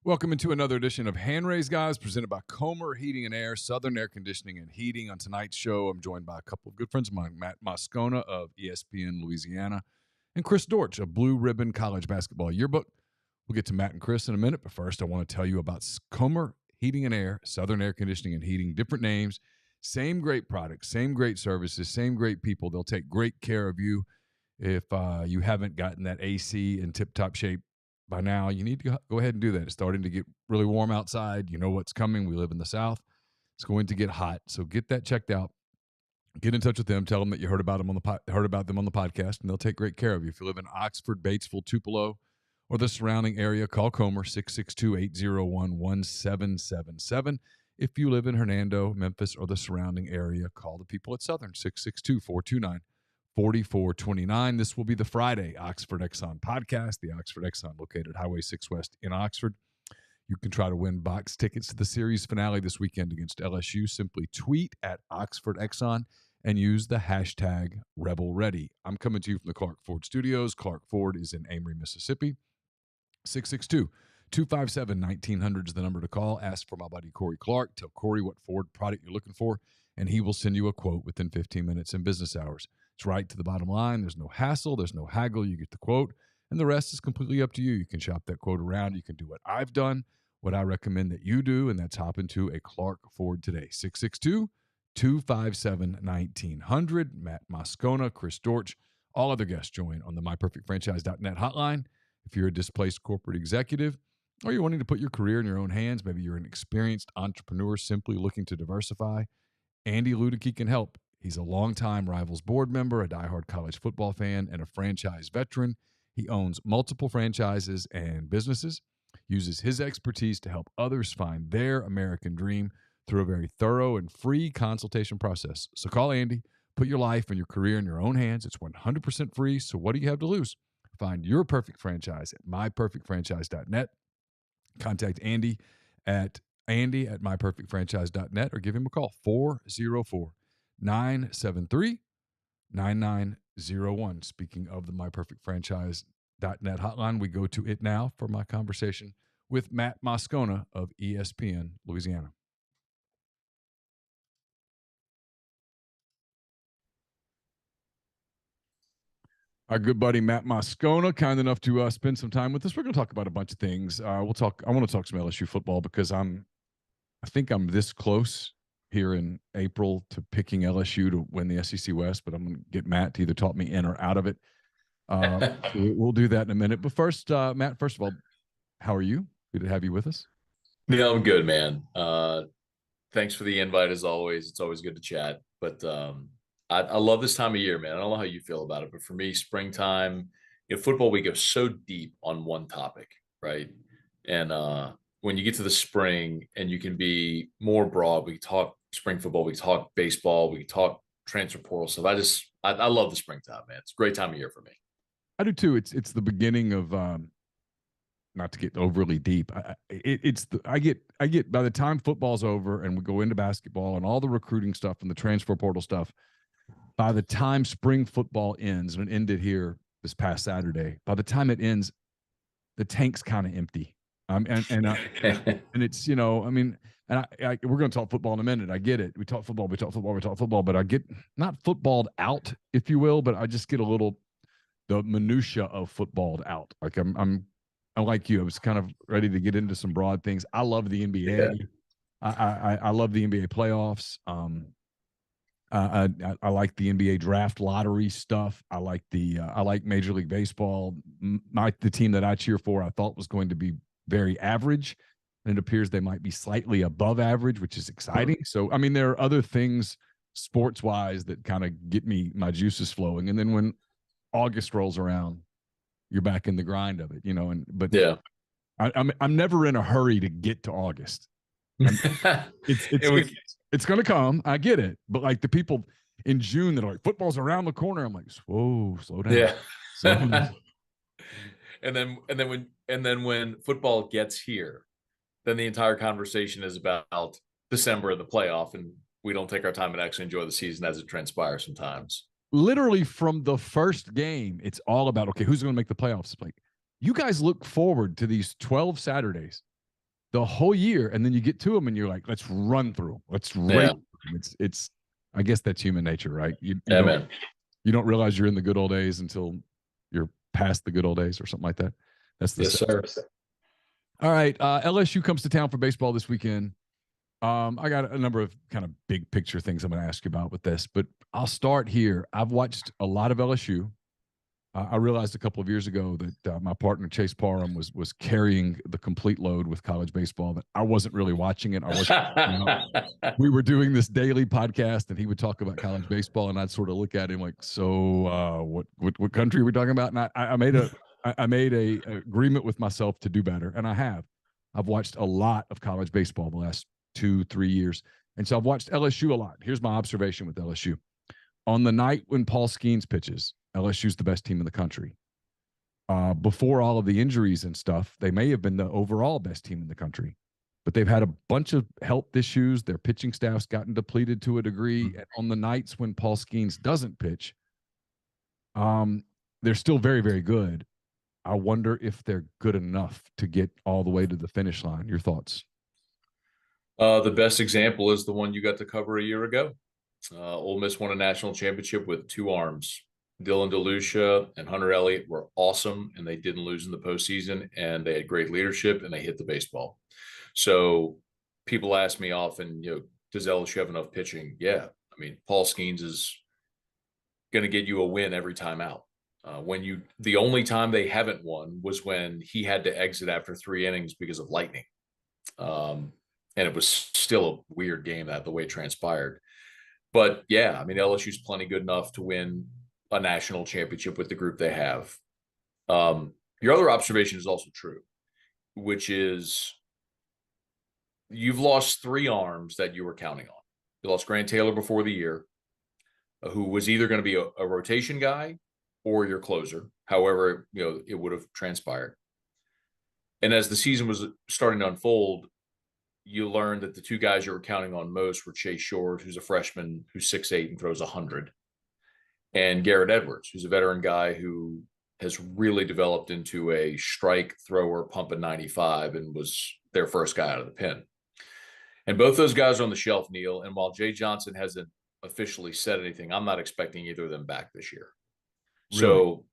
Welcome into another edition of Hand Raised Guys, presented by Comer Heating and Air, Southern Air Conditioning and Heating. On tonight's show, I'm joined by a couple of good friends of mine, Matt Moscona of ESPN Louisiana and Chris Dortch of Blue Ribbon College Basketball Yearbook. We'll get to Matt and Chris in a minute, but first I want to tell you about Comer Heating and Air, Southern Air Conditioning and Heating. Different names, same great products, same great services, same great people. They'll take great care of you. If you haven't gotten that AC in tip-top shape by now, you need to go ahead and do that. It's starting to get really warm outside. You know what's coming. We live in the South. It's going to get hot. So get that checked out. Get in touch with them. Tell them that you heard about them on the podcast, and they'll take great care of you. If you live in Oxford, Batesville, Tupelo, or the surrounding area, call Comer 662-801-1777. If you live in Hernando, Memphis, or the surrounding area, call the people at Southern 662-429-4429. This will be the Friday Oxford Exxon podcast, the Oxford Exxon located at Highway 6 West in Oxford. You can try to win box tickets to the series finale this weekend against LSU. Simply tweet at Oxford Exxon and use the hashtag RebelReady. I'm coming to you from the Clark Ford Studios. Clark Ford is in Amory, Mississippi. 662-257-1900 is the number to call. Ask for my buddy Corey Clark. Tell Corey what Ford product you're looking for, and he will send you a quote within 15 minutes in business hours. It's right to the bottom line. There's no hassle. There's no haggle. You get the quote, and the rest is completely up to you. You can shop that quote around. You can do what I've done, what I recommend that you do, and that's hop into a Clark Ford today. 662-257-1900. Matt Moscona, Chris Dortch, all other guests join on the MyPerfectFranchise.net hotline. If you're a displaced corporate executive or you're wanting to put your career in your own hands, maybe you're an experienced entrepreneur simply looking to diversify, Andy Ludicky can help. He's a longtime Rivals board member, a diehard college football fan, and a franchise veteran. He owns multiple franchises and businesses, uses his expertise to help others find their American dream through a very thorough and free consultation process. So call Andy, put your life and your career in your own hands. It's 100% free, so what do you have to lose? Find your perfect franchise at myperfectfranchise.net. Contact Andy at myperfectfranchise.net or give him a call, 404-973-9901. Speaking of the myperfectfranchise.net hotline, we go to it now for my conversation with Matt Moscona of ESPN Louisiana. Our good buddy Matt Moscona, kind enough to spend some time with us. We're going to talk about a bunch of things. I want to talk some LSU football because I think I'm this close here in April to picking LSU to win the SEC West, but I'm going to get Matt to either talk me in or out of it. We'll do that in a minute. But first, Matt, first of all, how are you? Good to have you with us. Yeah, I'm good, man. Thanks for the invite as always. It's always good to chat. But I love this time of year, man. I don't know how you feel about it, but for me, springtime, football, we go so deep on one topic, right? And when you get to the spring and you can be more broad, we can talk spring football, we can talk baseball, we can talk transfer portal stuff. I love the springtime, man. It's a great time of year for me. I do too. It's the beginning of not to get overly deep. I get by the time football's over and we go into basketball and all the recruiting stuff and the transfer portal stuff. By the time spring football ends, and it ended here this past Saturday, by the time it ends, the tank's kind of empty. And it's I mean, we're going to talk football in a minute. I get it. We talk football, but I get not footballed out, if you will, but I just get a little the minutia of footballed out. Like I'm like you. I was kind of ready to get into some broad things. I love the NBA. Yeah. I love the NBA playoffs. I like the NBA draft lottery stuff. I like Major League Baseball. The team that I cheer for, I thought was going to be very average, and it appears they might be slightly above average, which is exciting. So, I mean, there are other things sports wise that kind of get my juices flowing. And then when August rolls around, you're back in the grind of it, but Yeah. I'm never in a hurry to get to August. It's going to come. I get it. But like the people in June that are like, football's around the corner. I'm like, whoa, slow down. Yeah. Slow down. And then when football gets here, then the entire conversation is about December and the playoff, and we don't take our time and actually enjoy the season as it transpires sometimes. Literally from the first game, it's all about, okay, who's going to make the playoffs? It's like, you guys look forward to these 12 Saturdays the whole year, and then you get to them and you're like, let's run through. Let's race. Yeah. It's I guess that's human nature, right? You don't realize you're in the good old days until you're past the good old days or something like that. That's the yes, sir. All right. LSU comes to town for baseball this weekend. I got a number of kind of big picture things I'm going to ask you about with this, but I'll start here. I've watched a lot of LSU. I realized a couple of years ago that my partner Chase Parham was carrying the complete load with college baseball. That I wasn't really watching it. We were doing this daily podcast, and he would talk about college baseball, and I'd sort of look at him like, "So, what country are we talking about?" And I made a agreement with myself to do better, and I have. I've watched a lot of college baseball the last 2-3 years, and so I've watched LSU a lot. Here's my observation with LSU: on the night when Paul Skeens pitches, LSU's the best team in the country. Before all of the injuries and stuff, they may have been the overall best team in the country, but they've had a bunch of health issues. Their pitching staff's gotten depleted to a degree. And on the nights when Paul Skeens doesn't pitch, they're still very, very good. I wonder if they're good enough to get all the way to the finish line. Your thoughts? The best example is the one you got to cover a year ago. Ole Miss won a national championship with two arms. Dylan DeLucia and Hunter Elliott were awesome, and they didn't lose in the postseason, and they had great leadership, and they hit the baseball. So people ask me often, does LSU have enough pitching? Yeah. I mean, Paul Skeens is going to get you a win every time out. The only time they haven't won was when he had to exit after 3 innings because of lightning. And it was still a weird game the way it transpired. But yeah, I mean, LSU's plenty good enough to win a national championship with the group they have. Your other observation is also true, which is you've lost 3 arms that you were counting on. You lost Grant Taylor before the year, who was either going to be a rotation guy or your closer. However, it would have transpired. And as the season was starting to unfold, you learned that the 2 guys you were counting on most were Chase Short, who's a freshman who's 6'8" and throws 100, and Garrett Edwards, who's a veteran guy who has really developed into a strike thrower, pumping 95, and was their first guy out of the pen. And both those guys are on the shelf, Neal. And while Jay Johnson hasn't officially said anything, I'm not expecting either of them back this year. Really? So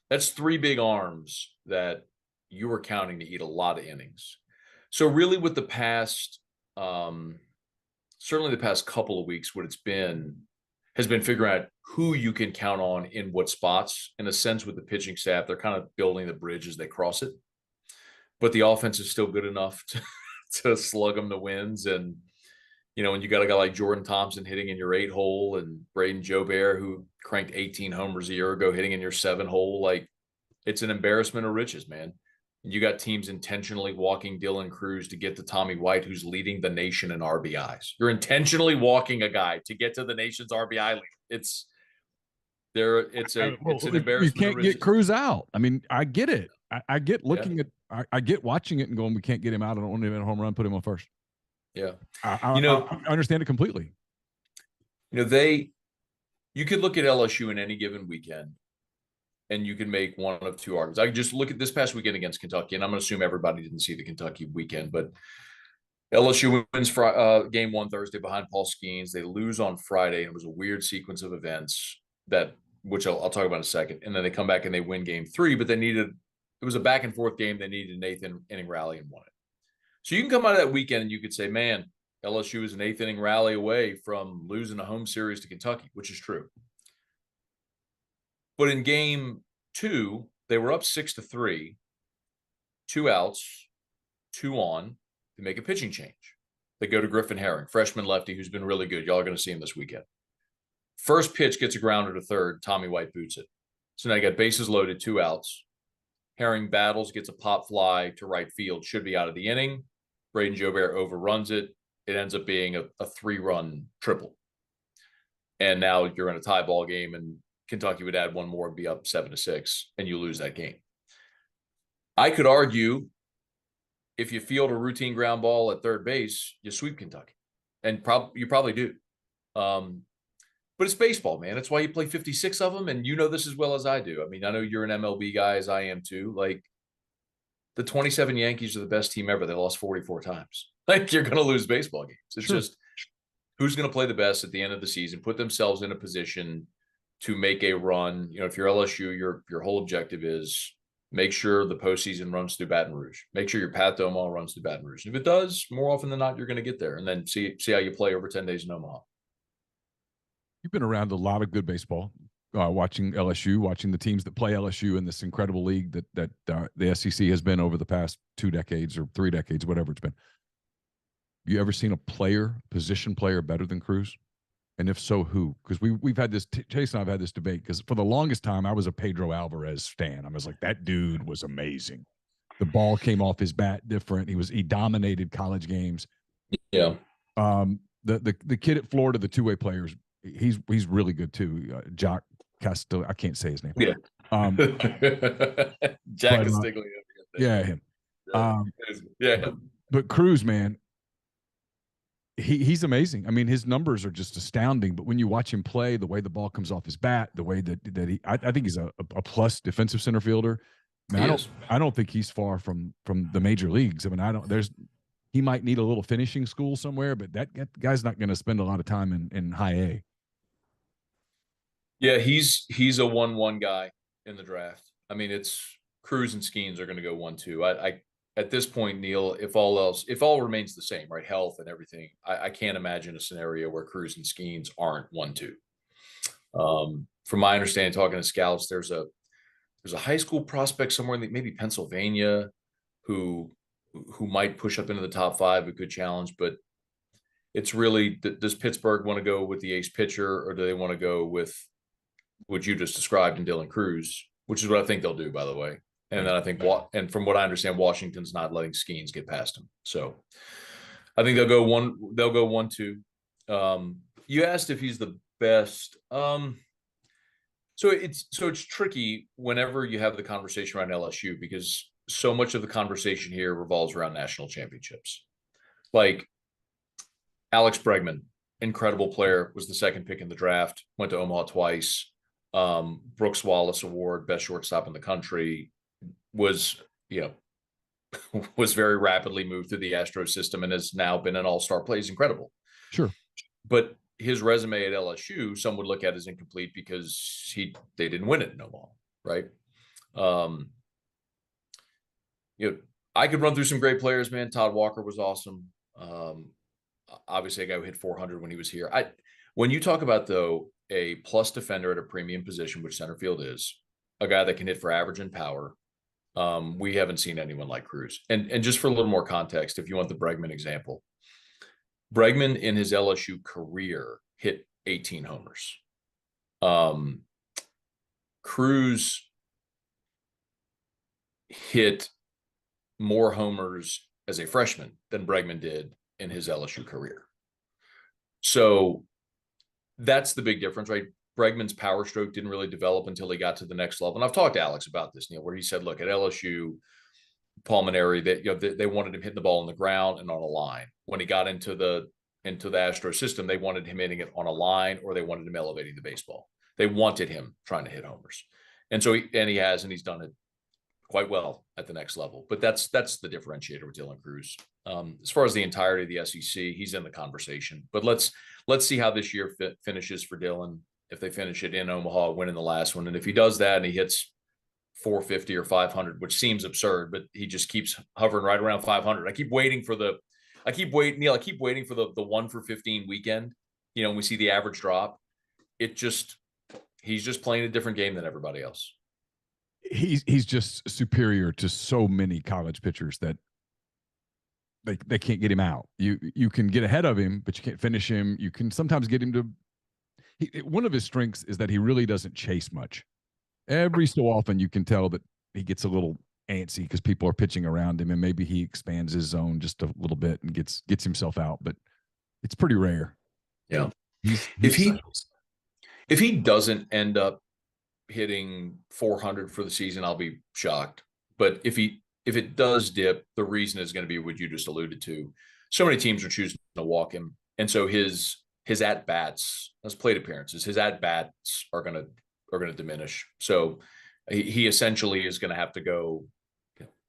that's 3 big arms that you were counting to eat a lot of innings. So really with the past, certainly the past couple of weeks, what it's been, has been figuring out who you can count on in what spots. In a sense, with the pitching staff, they're kind of building the bridge as they cross it. But the offense is still good enough to slug them to wins. And, when you got a guy like Jordan Thompson hitting in your 8-hole and Braden Jobert, who cranked 18 homers a year ago, hitting in your 7-hole, like, it's an embarrassment of riches, man. You got teams intentionally walking Dylan Cruz to get to Tommy White, who's leading the nation in RBIs. You're intentionally walking a guy to get to the nation's RBI lead. It's an embarrassment. You can't get Cruz out. I mean, I get it. I get looking at. I get watching it and going, we can't get him out. I don't want him in a home run. Put him on first. Yeah, I understand it completely. You could look at LSU in any given weekend, and you can make one of two arguments. I could just look at this past weekend against Kentucky, and I'm going to assume everybody didn't see the Kentucky weekend, but LSU wins game 1 Thursday behind Paul Skeens. They lose on Friday, and it was a weird sequence of events which I'll talk about in a second. And then they come back and they win game 3, but it was a back and forth game. They needed an 8th inning rally and won it. So you can come out of that weekend and you could say, man, LSU is an 8th inning rally away from losing a home series to Kentucky, which is true. But in game 2, they were up 6-3, 2 outs, 2 on. They make a pitching change. They go to Griffin Herring, freshman lefty who's been really good. Y'all are going to see him this weekend. First pitch gets a grounder to third. Tommy White boots it. So now you got bases loaded, 2 outs. Herring battles, gets a pop fly to right field. Should be out of the inning. Braden Jobert overruns it. It ends up being a 3-run triple. And now you're in a tie ball game, and Kentucky would add one more and be up 7-6, and you lose that game. I could argue if you field a routine ground ball at third base, you sweep Kentucky. And you probably do. But it's baseball, man. That's why you play 56 of them, and you know this as well as I do. I mean, I know you're an MLB guy, as I am too. Like, the 27 Yankees are the best team ever. They lost 44 times. Like, you're going to lose baseball games. It's just who's going to play the best at the end of the season, put themselves in a position to make a run. If you're LSU, your whole objective is make sure the postseason runs through Baton Rouge. Make sure your Pat Omaha runs through Baton Rouge. And if it does, more often than not, you're going to get there, and then see how you play over 10 days in Omaha. You've been around a lot of good baseball, watching LSU, watching the teams that play LSU in this incredible league that the SEC has been over the past 2 decades or 3 decades, whatever it's been. You ever seen a position player better than Cruz? And if so, who? Because we've had this, Chase and I've had this debate, because for the longest time I was a Pedro Alvarez fan. I was like, that dude was amazing. The ball came off his bat different. He dominated college games. Yeah. The kid at Florida, the 2-way players, he's really good too. Jack Castillo, I can't say his name. Yeah. Jack Castillo. Yeah, him. But Cruz, man, he's amazing. I mean, his numbers are just astounding. But when you watch him play, the way the ball comes off his bat, the way that I think he's a plus defensive center fielder. I mean, I don't think he's far from the major leagues. I mean, he might need a little finishing school somewhere, but that guy's not going to spend a lot of time in high A. Yeah, he's a 1-1 guy in the draft. I mean, it's Cruz and Skeens are going to go 1-2. I at this point, Neal, if all remains the same, right, health and everything, I can't imagine a scenario where Cruz and Skeens aren't 1-2. From my understanding, talking to scouts, there's a high school prospect somewhere in maybe Pennsylvania who might push up into the top 5, a good challenge, but it's really, does Pittsburgh want to go with the ace pitcher, or do they want to go with what you just described in Dylan Cruz, which is what I think they'll do, by the way. And then I think, and from what I understand, Washington's not letting Skeens get past him. So I think they'll go 1-2. You asked if he's the best. So it's tricky whenever you have the conversation around LSU, because so much of the conversation here revolves around national championships. Like Alex Bregman, incredible player, was the 2nd pick in the draft, went to Omaha twice. Brooks Wallace Award, best shortstop in the country, was very rapidly moved through the Astros system and has now been an all-star, plays incredible. Sure. But his resume at LSU, some would look at as incomplete because they didn't win it in Omaha, right? I could run through some great players, man. Todd Walker was awesome. Obviously a guy who hit 400 when he was here. When you talk about, though, a plus defender at a premium position, which center field is, a guy that can hit for average and power. We haven't seen anyone like Cruz. And just for a little more context, if you want the Bregman example, Bregman in his LSU career hit 18 homers. Cruz hit more homers as a freshman than Bregman did in his LSU career. So that's the big difference, right? Bregman's power stroke didn't really develop until he got to the next level. And I've talked to Alex about this, Neal, where he said, look, at LSU, Pulmonary, that they wanted him hitting the ball on the ground and on a line. When he got into the Astro system, they wanted him hitting it on a line, or they wanted him elevating the baseball. They wanted him trying to hit homers. And so he's done it quite well at the next level. But that's the differentiator with Dylan Cruz. As far as the entirety of the SEC, he's in the conversation. But let's see how this year finishes for Dylan. If they finish it in Omaha, winning the last one, and if he does that and he hits 450 or 500, which seems absurd, but he just keeps hovering right around 500. I keep waiting for the 1 for 15 weekend. When we see the average drop, he's just playing a different game than everybody else. He's just superior to so many college pitchers that they can't get him out. You can get ahead of him, but you can't finish him. You can sometimes get him to. One of his strengths is that he really doesn't chase much. Every so often you can tell that he gets a little antsy because people are pitching around him, and maybe he expands his zone just a little bit and gets himself out, but it's pretty rare. Yeah. If he doesn't end up hitting 400 for the season, I'll be shocked. But if it does dip, the reason is going to be what you just alluded to. So many teams are choosing to walk him. And so his at-bats, his plate appearances, his at-bats are going to diminish. So he essentially is going to have to go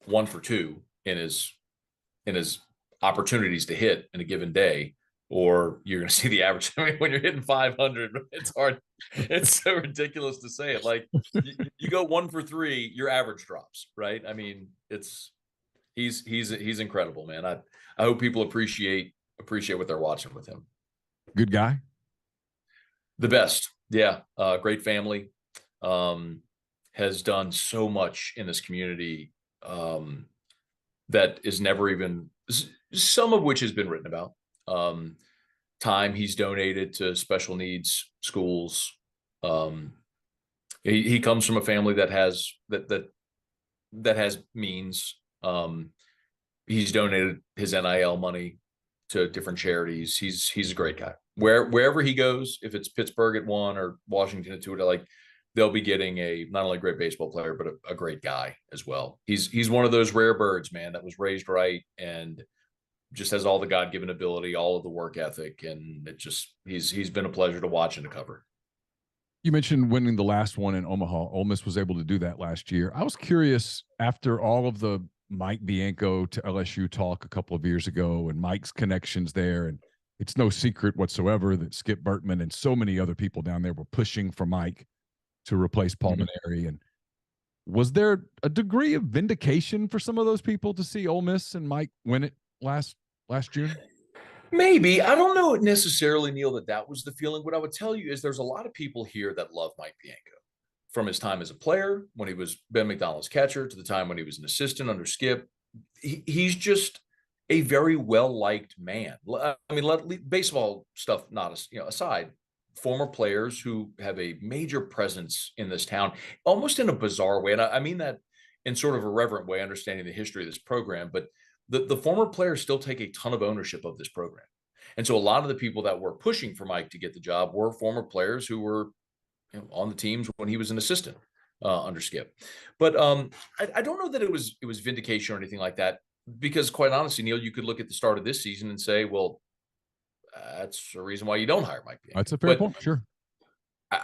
1 for 2 in his opportunities to hit in a given day, or you're going to see the average. I mean, when you're hitting 500, it's hard. It's so ridiculous to say it. Like you go 1 for 3, your average drops, right? I mean, he's incredible, man. I hope people appreciate what they're watching with him. Good guy. The best. Yeah. Great family. Has done so much in this community that is never even, some of which has been written about. Time he's donated to special needs schools. He comes from a family that has means. He's donated his NIL money to different charities. He's a great guy. Wherever he goes, if it's Pittsburgh at 1 or Washington at 2, like they'll be getting not only a great baseball player, but a great guy as well. He's one of those rare birds, man, that was raised right and just has all the God-given ability, all of the work ethic, and he's been a pleasure to watch and to cover. You mentioned winning the last one in Omaha. Ole Miss was able to do that last year. I was curious, after all of the Mike Bianco to LSU talk a couple of years ago and Mike's connections there, and it's no secret whatsoever that Skip Bertman and so many other people down there were pushing for Mike to replace Pulmonary. Mm-hmm. And was there a degree of vindication for some of those people to see Ole Miss and Mike win it last June? Maybe. I don't know necessarily, Neal, that was the feeling. What I would tell you is there's a lot of people here that love Mike Bianco from his time as a player, when he was Ben McDonald's catcher, to the time when he was an assistant under Skip. He's just a very well-liked man. I mean, baseball stuff aside, former players who have a major presence in this town, almost in a bizarre way. And I mean that in sort of a reverent way, understanding the history of this program, but the former players still take a ton of ownership of this program. And so a lot of the people that were pushing for Mike to get the job were former players who were on the teams when he was an assistant under Skip. But I don't know that it was vindication or anything like that, because quite honestly, Neal, you could look at the start of this season and say, well, that's the reason why you don't hire Mike Bianco. That's a fair point, sure.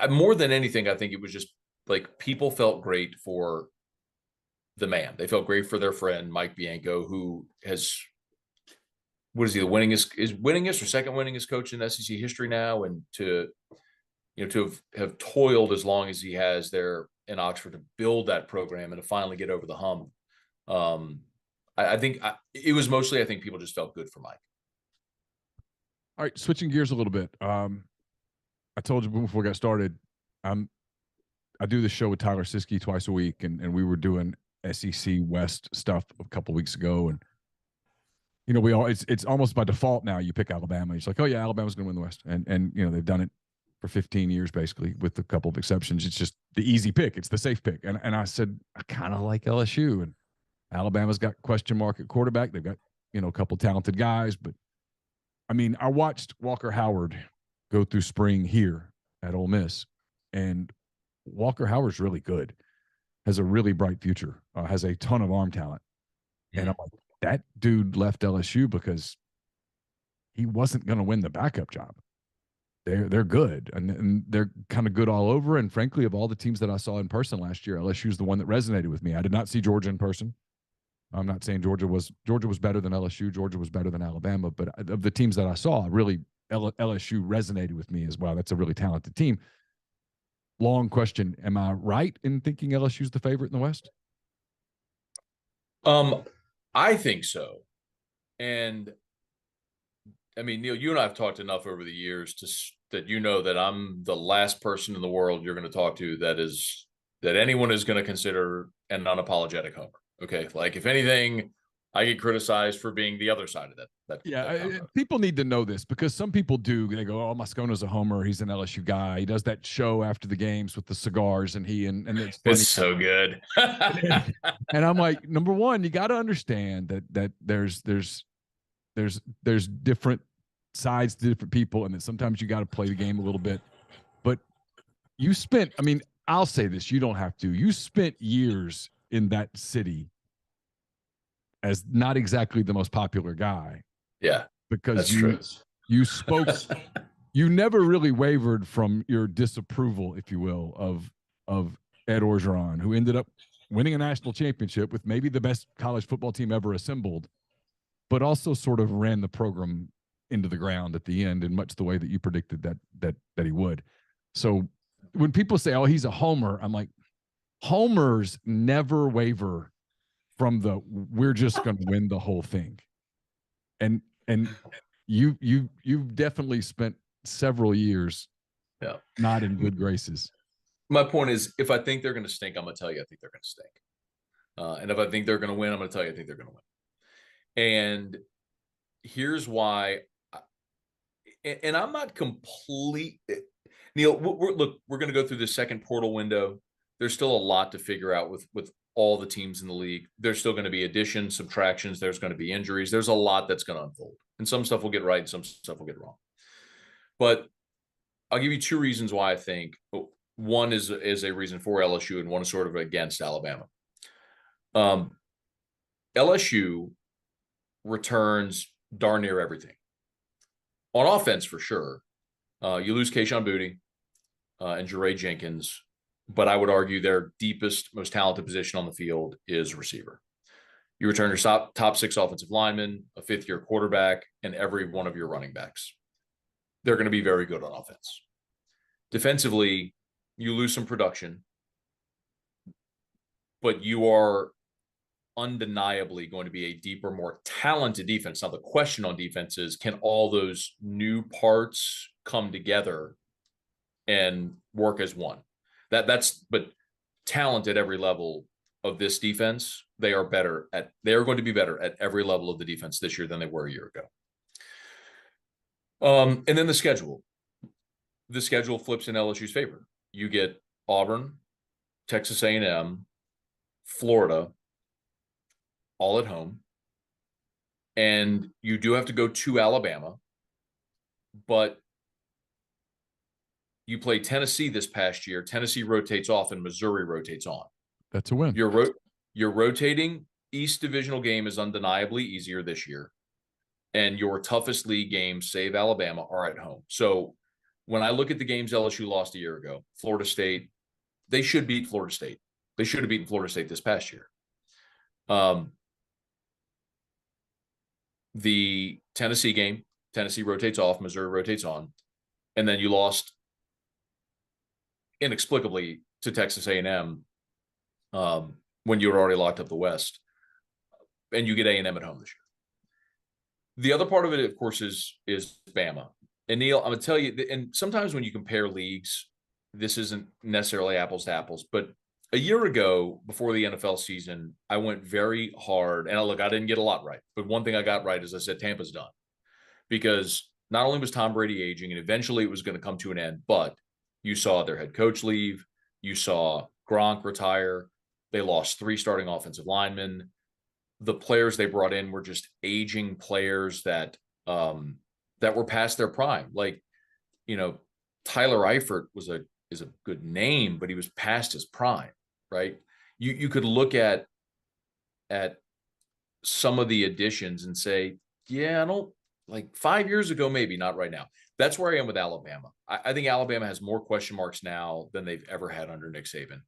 More than anything, I think it was just like people felt great for the man. They felt great for their friend Mike Bianco, who has, what is he, the winningest or second winningest coach in SEC history now, and to have toiled as long as he has there in Oxford to build that program and to finally get over the hump. I think it was mostly, I think people just felt good for Mike. All right, switching gears a little bit. I told you before we got started, I do this show with Tyler Siskey twice a week, and we were doing SEC West stuff a couple weeks ago, and we all it's almost by default now. You pick Alabama, it's like, oh yeah, Alabama's going to win the West, and they've done it for 15 years basically, with a couple of exceptions. It's just the easy pick, it's the safe pick, and I said I kind of like LSU, and Alabama's got question mark at quarterback. They've got a couple talented guys, but I mean, I watched Walker Howard go through spring here at Ole Miss, and Walker Howard's really good, has a really bright future, has a ton of arm talent. And I'm like, that dude left LSU because he wasn't going to win the backup job. They're good, and they're kind of good all over. And frankly, of all the teams that I saw in person last year, LSU is the one that resonated with me. I did not see Georgia in person. I'm not saying Georgia was better than LSU. Georgia was better than Alabama. But of the teams that I saw, really LSU resonated with me as well. That's a really talented team. Long question. Am I right in thinking LSU is the favorite in the West? I think so. And I mean, Neal, you and I have talked enough over the years that that I'm the last person in the world you're going to talk to that anyone is going to consider an unapologetic homer. Okay, like if anything, I get criticized for being the other side of that. People need to know this, because some people do. They go, "Oh, Moscona's a homer. He's an LSU guy. He does that show after the games with the cigars, and it's funny." It's so good. And I'm like, number one, you got to understand that there's different sides to different people, and that sometimes you got to play the game a little bit. But you spent, I mean, I'll say this, you don't have to. You spent years in that city as not exactly the most popular guy. Yeah. Because you spoke, you never really wavered from your disapproval, if you will, of Ed Orgeron, who ended up winning a national championship with maybe the best college football team ever assembled, but also sort of ran the program into the ground at the end in much the way that you predicted that he would. So when people say, "Oh, he's a homer," I'm like, homers never waver from we're just going to win the whole thing. And you've definitely spent several years not in good graces. My point is, if I think they're going to stink, I'm going to tell you I think they're going to stink. And if I think they're going to win, I'm going to tell you I think they're going to win. And here's why. And I'm not complete. Neal, we're going to go through the second portal window. There's still a lot to figure out with all the teams in the league. There's still going to be additions, subtractions. There's going to be injuries. There's a lot that's going to unfold. And some stuff will get right, and some stuff will get wrong. But I'll give you two reasons why I think. One is a reason for LSU, and one is sort of against Alabama. LSU returns darn near everything. On offense, for sure. You lose Kayshon Boutte and Jeray Jenkins, but I would argue their deepest, most talented position on the field is receiver. You return your top six offensive linemen, a fifth-year quarterback, and every one of your running backs. They're going to be very good on offense. Defensively, you lose some production, but you are undeniably going to be a deeper, more talented defense. Now, the question on defense is, can all those new parts come together and work as one? But talent at every level of this defense, they are going to be better at every level of the defense this year than they were a year ago. And then the schedule flips in LSU's favor. You get Auburn, Texas A&M, Florida, all at home. And you do have to go to Alabama, but you play Tennessee this past year. Tennessee rotates off and Missouri rotates on. That's a win. You're rotating. East divisional game is undeniably easier this year. And your toughest league games, save Alabama, are at home. So when I look at the games LSU lost a year ago, Florida State, they should beat Florida State. They should have beaten Florida State this past year. The Tennessee game, Tennessee rotates off, Missouri rotates on. And then you lost inexplicably to Texas A&M when you were already locked up the West. And you get A&M at home this year. The other part of it, of course, is Bama. And Neal, I'm gonna tell you, and sometimes when you compare leagues, this isn't necessarily apples to apples, but a year ago, before the NFL season, I went very hard. And I didn't get a lot right, but one thing I got right is I said Tampa's done, because not only was Tom Brady aging, and eventually it was going to come to an end, but you saw their head coach leave, you saw Gronk retire, they lost 3 starting offensive linemen. The players they brought in were just aging players that were past their prime. Like, Tyler Eifert is a good name, but he was past his prime, right? You could look at some of the additions and say, yeah, I don't, like 5 years ago, maybe not right now. That's where I am with Alabama. I think Alabama has more question marks now than they've ever had under Nick Saban.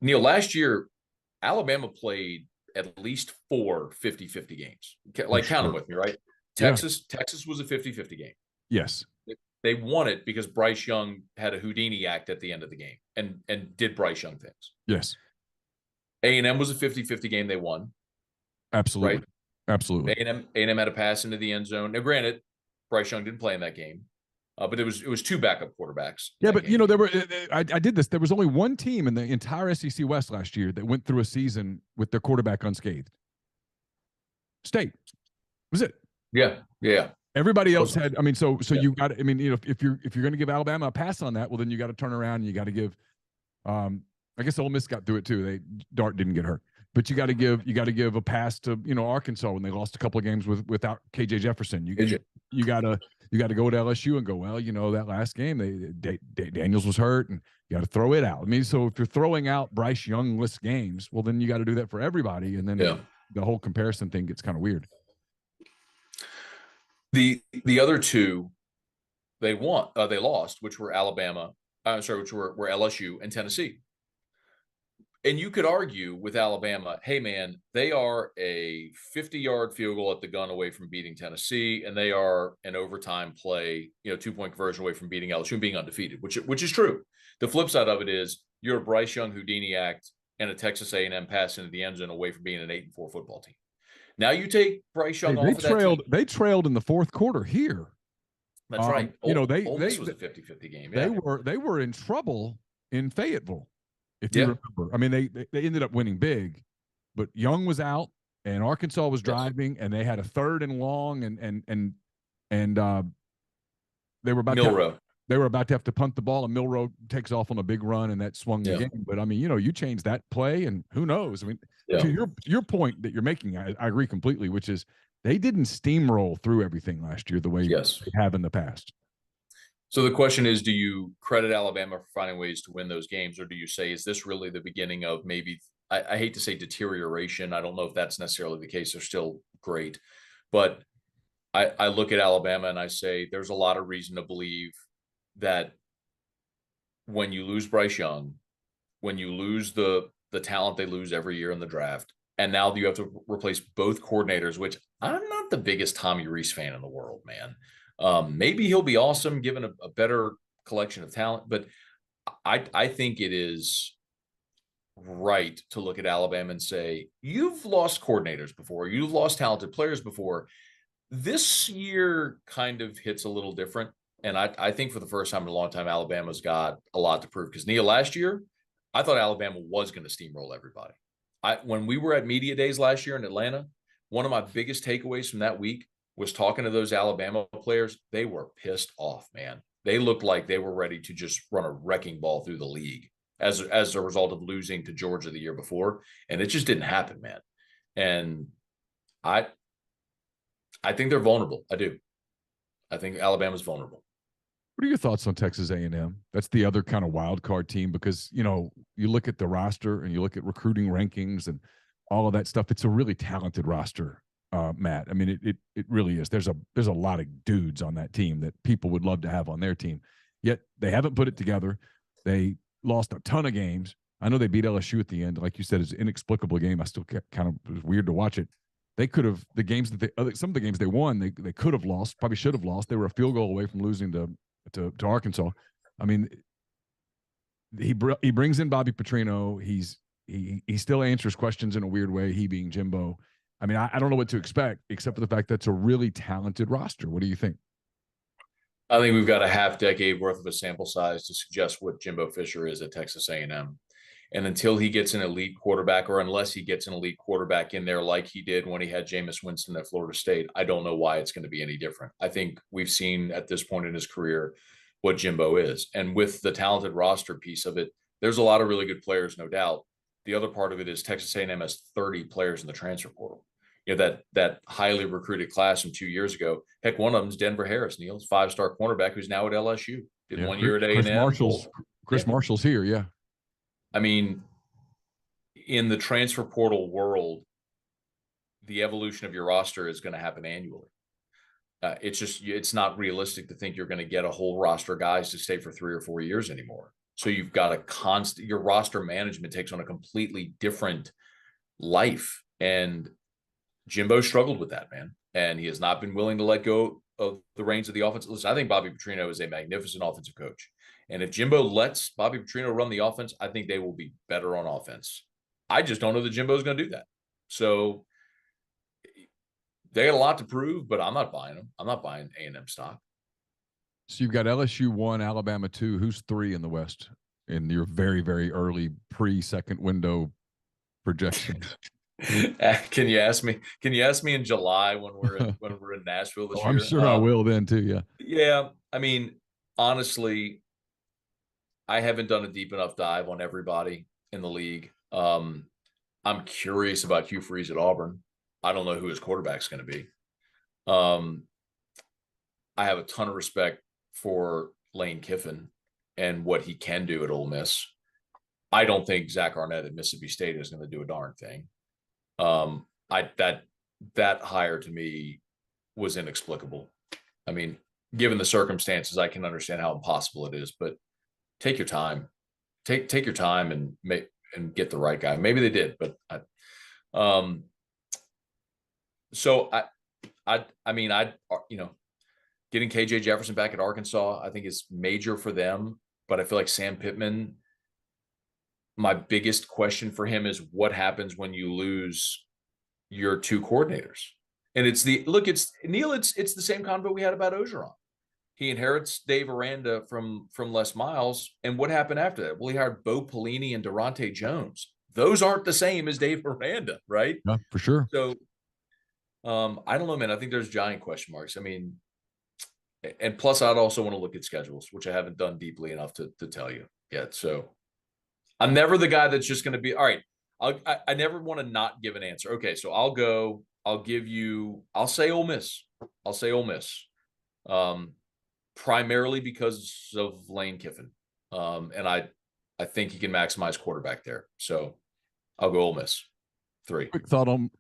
Neal, last year, Alabama played at least 4 50-50 games. Like, count them with me, right? Texas was a 50-50 game. Yes. They won it because Bryce Young had a Houdini act at the end of the game and did Bryce Young things. Yes. A&M was a 50-50 game. They won. Absolutely. Right? Absolutely. A&M had a pass into the end zone. Now, granted, Bryce Young didn't play in that game, but it was 2 backup quarterbacks. Yeah, but game. There were. I did this. There was only one team in the entire SEC West last year that went through a season with their quarterback unscathed. State was it? Yeah. Everybody else had. I mean, so you got. I mean, if you're going to give Alabama a pass on that, well, then you got to turn around and you got to give. I guess Ole Miss got through it too. Dart didn't get hurt. But you got to give a pass to Arkansas when they lost a couple of games without KJ Jefferson. You got to go to LSU and go, well, that last game Daniels was hurt and you got to throw it out. I mean, so if you're throwing out Bryce Young-less games, well, then you got to do that for everybody, and then the whole comparison thing gets kind of weird. The other 2 they lost, which were which were LSU and Tennessee. And you could argue with Alabama, hey, man, they are a 50-yard field goal at the gun away from beating Tennessee, and they are an overtime play, 2-point conversion away from beating LSU and being undefeated, which is true. The flip side of it is you're a Bryce Young Houdini act and a Texas A&M pass into the end zone away from being an 8-4 football team. Now you take Bryce Young off of that team. They trailed in the 4th quarter here. That's right. Ole Miss was a 50-50 game. Yeah. They were in trouble in Fayetteville. If you remember, I mean, they ended up winning big, but Young was out and Arkansas was driving, and they had a 3rd and long, and they were about to have to punt the ball, and Milroe takes off on a big run, and that swung the game. But I mean, you change that play, and who knows? I mean, to your point that you're making, I agree completely, which is they didn't steamroll through everything last year the way they have in the past. So the question is, do you credit Alabama for finding ways to win those games, or do you say, is this really the beginning of maybe, I hate to say deterioration. I don't know if that's necessarily the case. They're still great. But I look at Alabama and I say there's a lot of reason to believe that when you lose Bryce Young, when you lose the talent they lose every year in the draft, and now you have to replace both coordinators, which I'm not the biggest Tommy Rees fan in the world, man. Maybe he'll be awesome given a better collection of talent, but I think it is right to look at Alabama and say, you've lost coordinators before, you've lost talented players before. This year kind of hits a little different. And I think for the first time in a long time, Alabama's got a lot to prove, because Neal, last year, I thought Alabama was going to steamroll everybody. When we were at Media Days last year in Atlanta, one of my biggest takeaways from that week was talking to those Alabama players. They were pissed off, man. They looked like they were ready to just run a wrecking ball through the league as a result of losing to Georgia the year before. And it just didn't happen, man. And I think they're vulnerable. I do. I think Alabama's vulnerable. What are your thoughts on Texas A&M? That's the other kind of wild card team, because, you look at the roster and you look at recruiting rankings and all of that stuff. It's a really talented roster. Matt, I mean, it really is. There's a lot of dudes on that team that people would love to have on their team, yet they haven't put it together. They lost a ton of games. I know they beat LSU at the end. Like you said, it's an inexplicable game. I still kind of, it was weird to watch it. They could have, some of the games they won, they could have lost, probably should have lost. They were a field goal away from losing to Arkansas. I mean, he brings in Bobby Petrino. He still answers questions in a weird way, he being Jimbo. I mean, I don't know what to expect, except for the fact that it's a really talented roster. What do you think? I think we've got a half decade worth of a sample size to suggest what Jimbo Fisher is at Texas A&M. And until he gets an elite quarterback, or unless he gets an elite quarterback in there like he did when he had Jameis Winston at Florida State, I don't know why it's going to be any different. I think we've seen at this point in his career what Jimbo is. And with the talented roster piece of it, there's a lot of really good players, no doubt. The other part of it is Texas A&M has 30 players in the transfer portal. That highly recruited class from 2 years ago. Heck, one of them is Denver Harris, Neal's 5-star cornerback who's now at LSU. Did 1 year at A&M. Chris Marshall's here, yeah. I mean, in the transfer portal world, the evolution of your roster is going to happen annually. It's not realistic to think you're going to get a whole roster of guys to stay for 3 or 4 years anymore. So you've got your roster management takes on a completely different life. And Jimbo struggled with that, man. And he has not been willing to let go of the reins of the offense. Listen, I think Bobby Petrino is a magnificent offensive coach. And if Jimbo lets Bobby Petrino run the offense, I think they will be better on offense. I just don't know that Jimbo is going to do that. So they got a lot to prove, but I'm not buying them. I'm not buying A&M stock. So you've got LSU 1, Alabama 2. Who's 3 in the West in your very, very early pre-second window projection? Can you ask me in July when we're in Nashville this year? I'm sure I will then too. Yeah. Yeah. I mean, honestly, I haven't done a deep enough dive on everybody in the league. I'm curious about Hugh Freeze at Auburn. I don't know who his quarterback's going to be. I have a ton of respect for Lane Kiffin and what he can do at Ole Miss. I don't think Zach Arnett at Mississippi State is going to do a darn thing. That hire to me was inexplicable. I mean, given the circumstances, I can understand how impossible it is, but take your time, take your time and get the right guy. Maybe they did, but getting KJ Jefferson back at Arkansas, I think is major for them, but I feel like Sam Pittman, my biggest question for him is what happens when you lose your 2 coordinators. And it's the same convo we had about Ogeron. He inherits Dave Aranda from Les Miles. And what happened after that? Well, he hired Bo Pelini and Durante Jones. Those aren't the same as Dave Aranda, right? Yeah, for sure. So I don't know, man. I think there's giant question marks. I mean, and plus I'd also want to look at schedules, which I haven't done deeply enough to tell you yet. So I'm never the guy that's just going to be, all right, I never want to not give an answer. Okay, so I'll say Ole Miss. Primarily because of Lane Kiffin. And I think he can maximize quarterback there. So I'll go Ole Miss. 3. Quick thought on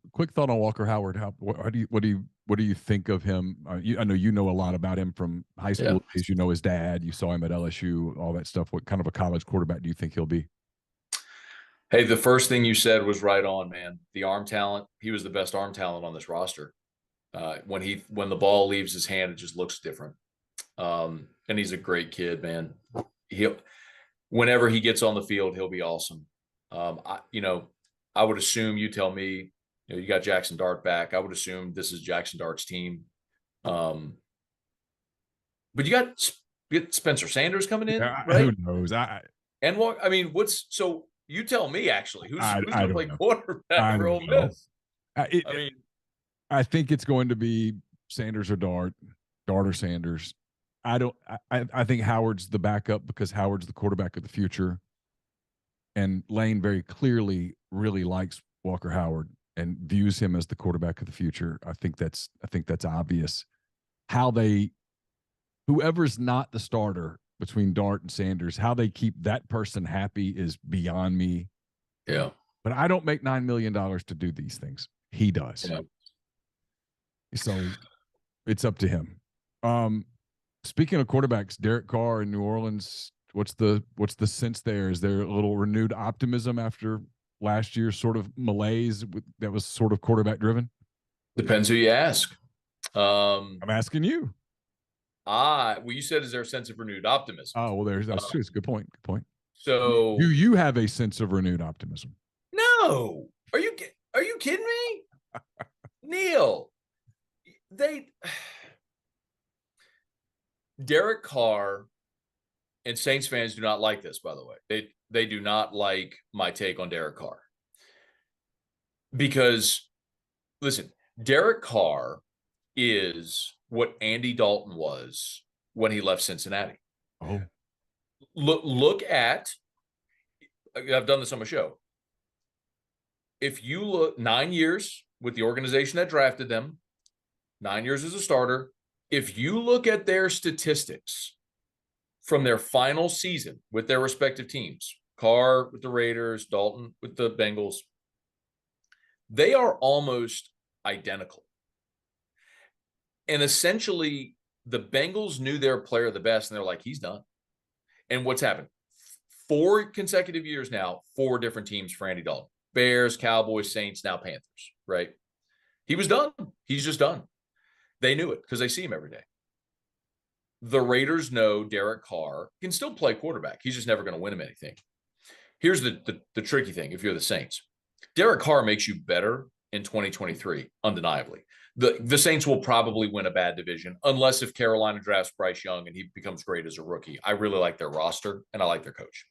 Walker Howard. What do you think of him? I know you know a lot about him from high school days. You know his dad. You saw him at LSU. All that stuff. What kind of a college quarterback do you think he'll be? Hey, the first thing you said was right on, man. The arm talent. He was the best arm talent on this roster. When the ball leaves his hand, it just looks different. And he's a great kid, man. Whenever he gets on the field, he'll be awesome. I would assume, you tell me, you got Jackson Dart back. I would assume this is Jackson Dart's team. But you got Spencer Sanders coming in, right? Who knows? You tell me, actually, who's going to play quarterback for Ole Miss? I think it's going to be Sanders or Dart or Sanders. I think Howard's the backup because Howard's the quarterback of the future. And Lane very clearly really likes Walker Howard and views him as the quarterback of the future. I think that's obvious. Whoever's not the starter between Dart and Sanders, how they keep that person happy is beyond me. Yeah. But I don't make $9 million to do these things. He does. Yeah. So it's up to him. Speaking of quarterbacks, Derek Carr in New Orleans, what's the sense there? Is there a little renewed optimism after last year's sort of malaise that was sort of quarterback driven? Depends who you ask. I'm asking you. Well, you said, is there a sense of renewed optimism? Oh, well, that's true. It's a good point. Good point. So do you have a sense of renewed optimism? No. Are you kidding me? Neal, Derek Carr and Saints fans do not like this, by the way. They do not like my take on Derek Carr. Because, listen, Derek Carr is what Andy Dalton was when he left Cincinnati. Oh. Look at, I've done this on my show. If you look 9 years with the organization that drafted them, 9 years as a starter, if you look at their statistics from their final season with their respective teams, Carr with the Raiders, Dalton with the Bengals, they are almost identical. And essentially, the Bengals knew their player the best, and they're like, he's done. And what's happened? 4 consecutive years now, 4 different teams for Andy Dalton. Bears, Cowboys, Saints, now Panthers, right? He was done. He's just done. They knew it because they see him every day. The Raiders know Derek Carr can still play quarterback. He's just never going to win him anything. Here's the tricky thing if you're the Saints. Derek Carr makes you better in 2023, undeniably. The Saints will probably win a bad division unless if Carolina drafts Bryce Young and he becomes great as a rookie. I really like their roster and I like their coach.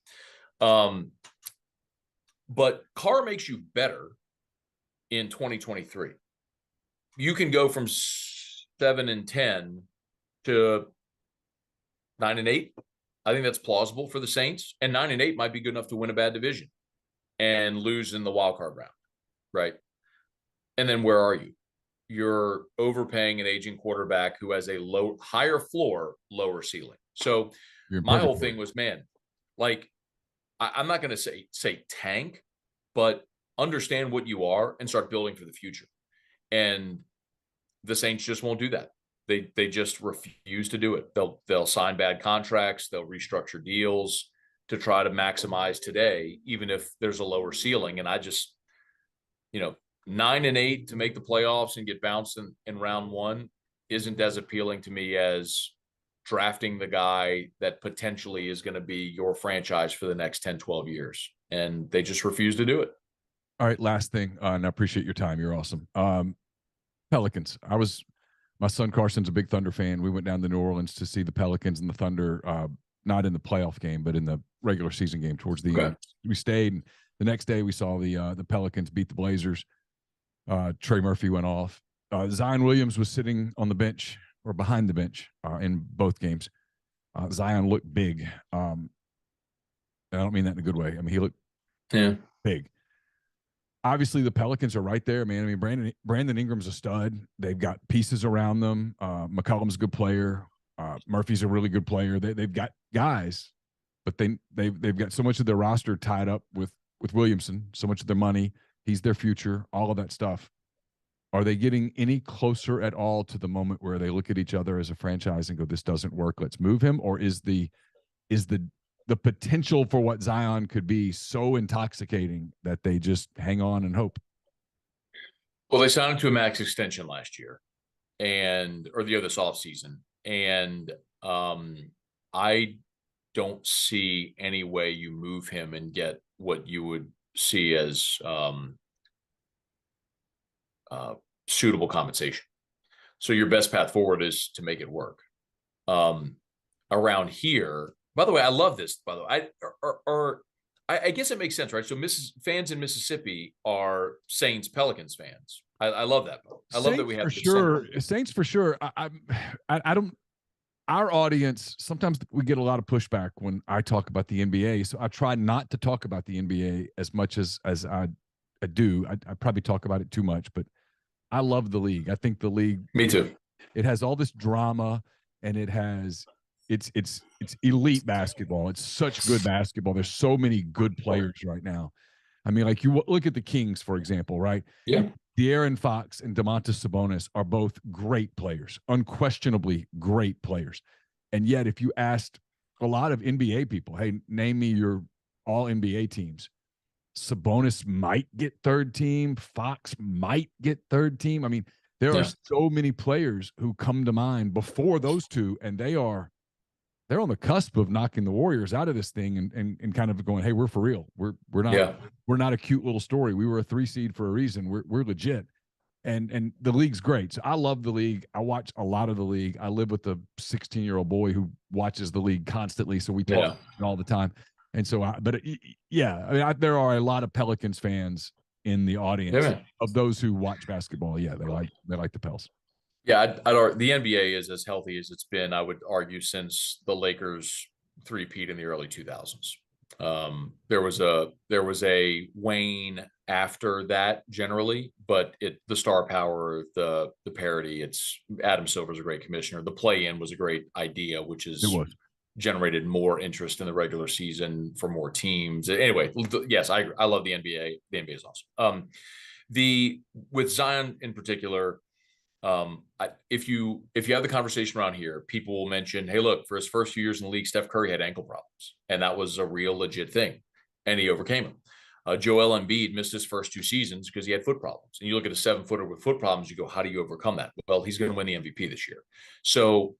But Carr makes you better in 2023. You can go from 7-10 to 9-8. I think that's plausible for the Saints. And 9-8 might be good enough to win a bad division and lose in the wild card round, right? And then where are you? You're overpaying an aging quarterback who has a higher floor, lower ceiling. So my whole thing was, man, like I'm not going to say tank, but understand what you are and start building for the future. And the Saints just won't do that. They just refuse to do it. They'll sign bad contracts. They'll restructure deals to try to maximize today, even if there's a lower ceiling. And I just, 9-8 to make the playoffs and get bounced in round 1 isn't as appealing to me as drafting the guy that potentially is going to be your franchise for the next 10, 12 years. And they just refuse to do it. All right. Last thing. And I appreciate your time. You're awesome. Pelicans. My son Carson's a big Thunder fan. We went down to New Orleans to see the Pelicans and the Thunder, not in the playoff game, but in the regular season game towards the end. We stayed. And the next day we saw the Pelicans beat the Blazers. Trey Murphy went off. Zion Williams was sitting on the bench or behind the bench in both games. Zion looked big. And I don't mean that in a good way. I mean, he looked big. Obviously, the Pelicans are right there, man. I mean, Brandon Ingram's a stud. They've got pieces around them. McCollum's a good player. Murphy's a really good player. They've got guys, but they've got so much of their roster tied up with Williamson, so much of their money. He's their future, all of that stuff. Are they getting any closer at all to the moment where they look at each other as a franchise and go, this doesn't work, let's move him? Or is the potential for what Zion could be so intoxicating that they just hang on and hope? Well, they signed him to a max extension last year or the other offseason. And I don't see any way you move him and get what you would see as suitable compensation. So your best path forward is to make it work. Around here, by the way, I love this. By the way, I guess it makes sense, right? So fans in Mississippi are Saints Pelicans fans. I love that. I love that we have Saints for sure. I don't. Our audience, sometimes we get a lot of pushback when I talk about the NBA. So I try not to talk about the NBA as much as I do. I probably talk about it too much, but I love the league. I think the league. Me too. It has all this drama, and it's elite basketball. It's such good basketball. There's so many good players right now. I mean, like you look at the Kings, for example, right? Yeah. De'Aaron Fox and Domantas Sabonis are both great players, unquestionably great players. And yet, if you asked a lot of NBA people, hey, name me your all NBA teams, Sabonis might get third team. Fox might get third team. I mean, there are so many players who come to mind before those two, and they're on the cusp of knocking the Warriors out of this thing and kind of going, hey, we're for real. We're not a cute little story. We were a 3 seed for a reason. We're legit. and the league's great. So I love the league. I watch a lot of the league. I live with a 16-year-old boy who watches the league constantly, so we talk all the time. And so, yeah, I mean, there are a lot of Pelicans fans in the audience of those who watch basketball. Yeah, they like the Pels. Yeah, the NBA is as healthy as it's been, I would argue, since the Lakers three-peat in the early 2000s. There was a wane after that generally, but the star power, the parity. It's Adam Silver's a great commissioner. The play-in was a great idea, which is generated more interest in the regular season for more teams. Anyway, yes, I love the NBA. The NBA is awesome. With Zion in particular. If you have the conversation around here, people will mention, hey, look, for his first few years in the league, Steph Curry had ankle problems, and that was a real legit thing, and he overcame them. Joel Embiid missed his first 2 seasons because he had foot problems. And you look at a 7-footer with foot problems, you go, how do you overcome that? Well, he's going to win the MVP this year. So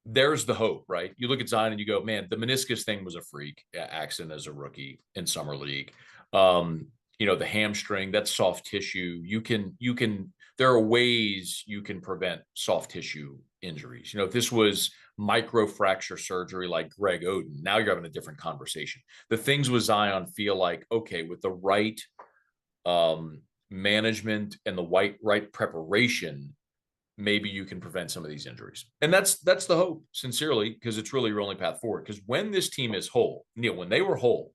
there's the hope, right? You look at Zion and you go, man, the meniscus thing was a freak accident as a rookie in summer league. The hamstring, that's soft tissue. There are ways you can prevent soft tissue injuries. If this was microfracture surgery like Greg Oden, now you're having a different conversation. The things with Zion feel like, okay, with the right management and the right preparation, maybe you can prevent some of these injuries. And that's the hope, sincerely, because it's really your only path forward. Because when this team is whole, Neal, when they were whole,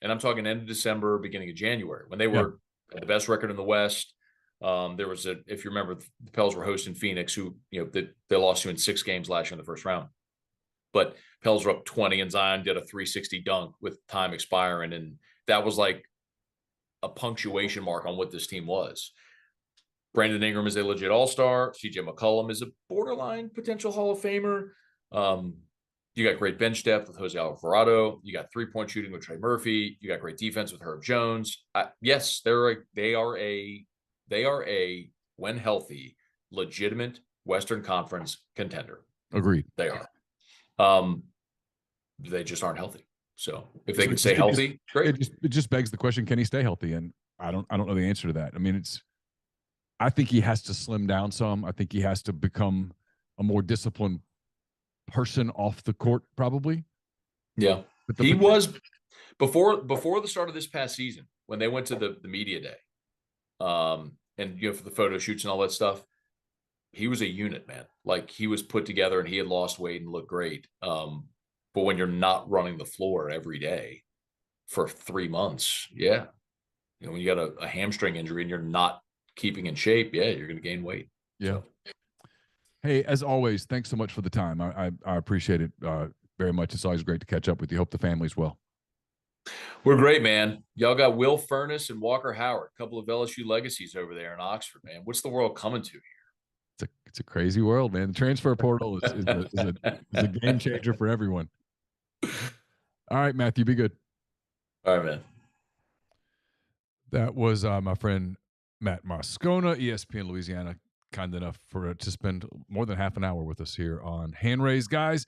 and I'm talking end of December, beginning of January, when they were the best record in the West. There was if you remember, the Pels were hosting Phoenix, who, they lost to in 6 games last year in the first round. But Pels were up 20, and Zion did a 360 dunk with time expiring. And that was like a punctuation mark on what this team was. Brandon Ingram is a legit all-star. CJ McCollum is a borderline potential Hall of Famer. You got great bench depth with Jose Alvarado. You got 3-point shooting with Trey Murphy. You got great defense with Herb Jones. Yes, they are a, when healthy, legitimate Western Conference contender. Agreed. They are. They just aren't healthy. So if they can stay healthy, great. It just begs the question: can he stay healthy? And I don't know the answer to that. I mean, I think he has to slim down some. I think he has to become a more disciplined person off the court, probably. Yeah, he was before the start of this past season, when they went to the media day, and for the photo shoots and all that stuff. He was a unit, man. Like, he was put together, and he had lost weight and looked great. But when you're not running the floor every day for 3 months, when you got a hamstring injury and you're not keeping in shape, you're going to gain weight. Yeah. So. Hey, as always, thanks so much for the time. I appreciate it very much. It's always great to catch up with you. Hope the family's well. We're great, man. Y'all got Will Furness and Walker Howard, a couple of LSU legacies over there in Oxford, man. What's the world coming to here? It's a crazy world, man. The transfer portal is a game changer for everyone. All right, Matthew, be good. All right, man. That was my friend Matt Moscona, ESPN Louisiana, kind enough to spend more than half an hour with us here on Hand Raised Guys.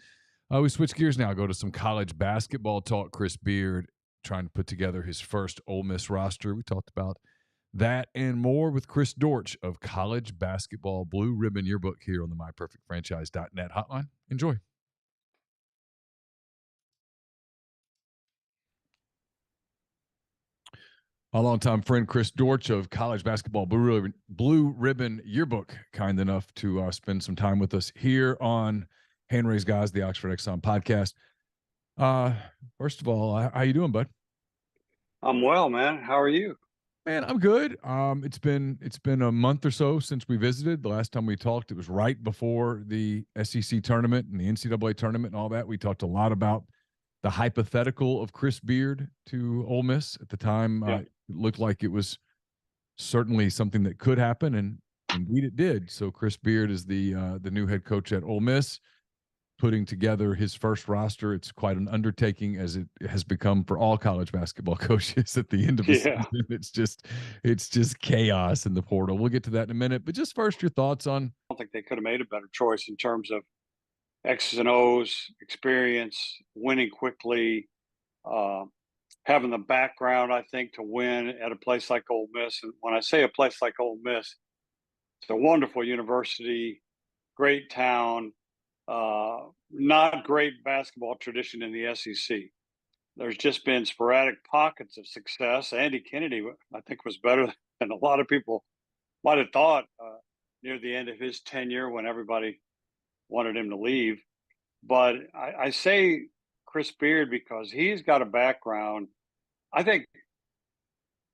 We switch gears now, go to some college basketball talk. Chris Beard trying to put together his first Ole Miss roster. We talked about that and more with Chris Dortch of College Basketball Blue Ribbon Yearbook here on the MyPerfectFranchise.net hotline. Enjoy. Our longtime friend Chris Dortch of College Basketball Blue Ribbon Yearbook, kind enough to spend some time with us here on Hand Raised Guys, the Oxford Exxon podcast. First of all, how you doing, bud? I'm well, man. How are you? Man, I'm good. It's been a month or so since we visited. The last time we talked, it was right before the SEC tournament and the NCAA tournament and all that. We talked a lot about the hypothetical of Chris Beard to Ole Miss at the time. It looked like it was certainly something that could happen, and indeed it did. So Chris Beard is the new head coach at Ole Miss, putting together his first roster. It's quite an undertaking, as it has become for all college basketball coaches at the end of the season. It's just chaos in the portal. We'll get to that in a minute, but just first, your thoughts on. I don't think they could have made a better choice in terms of X's and O's, experience, winning quickly, having the background, I think, to win at a place like Ole Miss. And when I say a place like Ole Miss, It's a wonderful university, great town, not great basketball tradition in the SEC. There's just been sporadic pockets of success. Andy Kennedy, I think, was better than a lot of people might have thought near the end of his tenure when everybody wanted him to leave. But I say Chris Beard because he's got a background. I think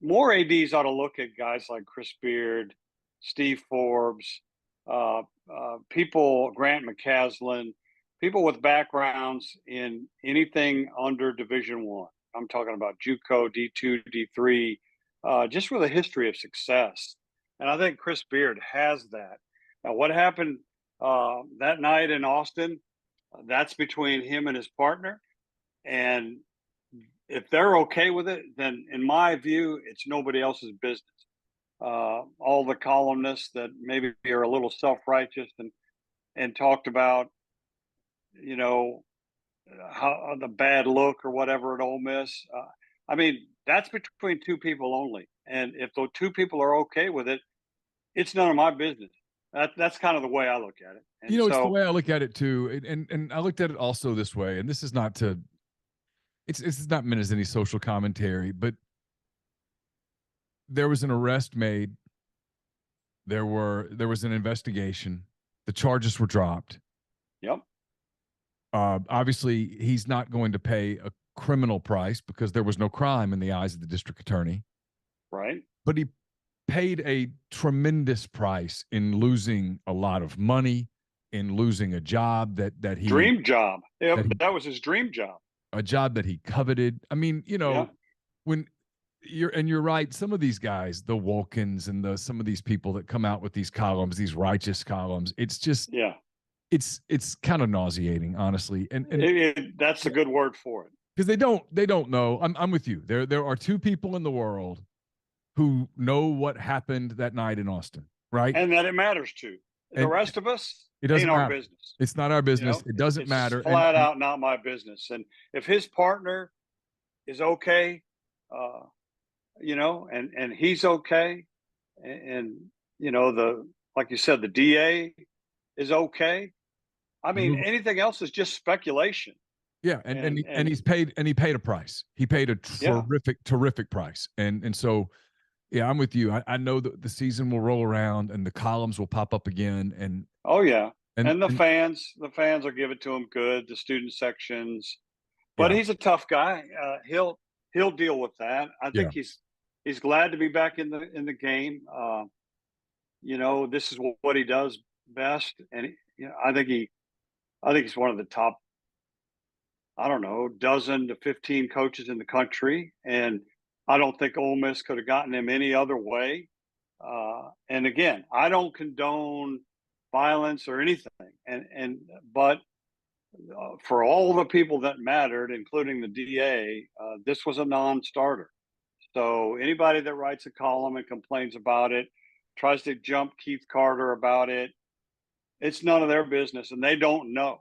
more ADs ought to look at guys like Chris Beard, Steve Forbes, people, Grant McCaslin, people with backgrounds in anything under Division One. I'm talking about JUCO, D2, D3, just with a history of success. And I think Chris Beard has that. Now, what happened that night in Austin? That's between him and his partner. And if they're okay with it, then in my view, it's nobody else's business. All the columnists that maybe are a little self-righteous and talked about, you know, how the bad look or whatever at Ole Miss. I mean, that's between two people only. And if those two people are okay with it, it's none of my business. That's kind of the way I look at it. And you know, it's the way I look at it too. And I looked at it also this way, and this is not to, it's not meant as any social commentary, but there was an arrest made. There was an investigation. The charges were dropped. Yep. Obviously, he's not going to pay a criminal price because there was no crime in the eyes of the district attorney. Right. But he paid a tremendous price in losing a lot of money, in losing a job that he dream job. Yeah, that was his dream job. A job that he coveted. I mean, you know, when you're right. Some of these guys, the Wolkins and some of these people that come out with these columns, these righteous columns, it's just, it's kind of nauseating, honestly. And that's a good word for it. Because they don't know. I'm with you. There are two people in the world who know what happened that night in Austin, right? And that it matters to. The rest of us, it doesn't ain't matter. our business. It's not our business. You know, it doesn't matter. Flat out not my business. And if his partner is okay, you know, and he's okay, and you know, like you said, the DA is okay. I mean, anything else is just speculation. Yeah, and he paid a price. He paid a terrific price. And so, yeah, I'm with you. I know that the season will roll around and the columns will pop up again. And and the fans will give it to him good. The student sections, but he's a tough guy. He'll deal with that. I think he's glad to be back in the game. You know, this is what he does best, and you know, I think he's one of the top, I don't know, dozen to 15 coaches in the country, and I don't think Ole Miss could have gotten him any other way. And again, I don't condone violence or anything, but for all the people that mattered, including the DA, this was a non-starter. So anybody that writes a column and complains about it, tries to jump Keith Carter about it, it's none of their business, and they don't know.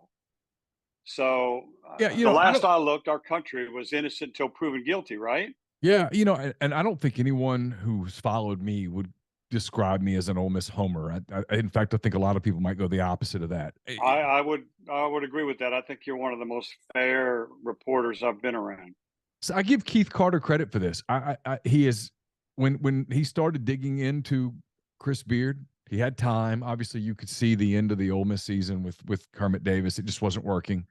So the last I looked, our country was innocent until proven guilty, right? Yeah, you know, and I don't think anyone who's followed me would describe me as an Ole Miss homer. In fact, I think a lot of people might go the opposite of that. I would agree with that. I think you're one of the most fair reporters I've been around. So I give Keith Carter credit for this. He is when he started digging into Chris Beard, he had time. Obviously, you could see the end of the Ole Miss season with Kermit Davis. It just wasn't working.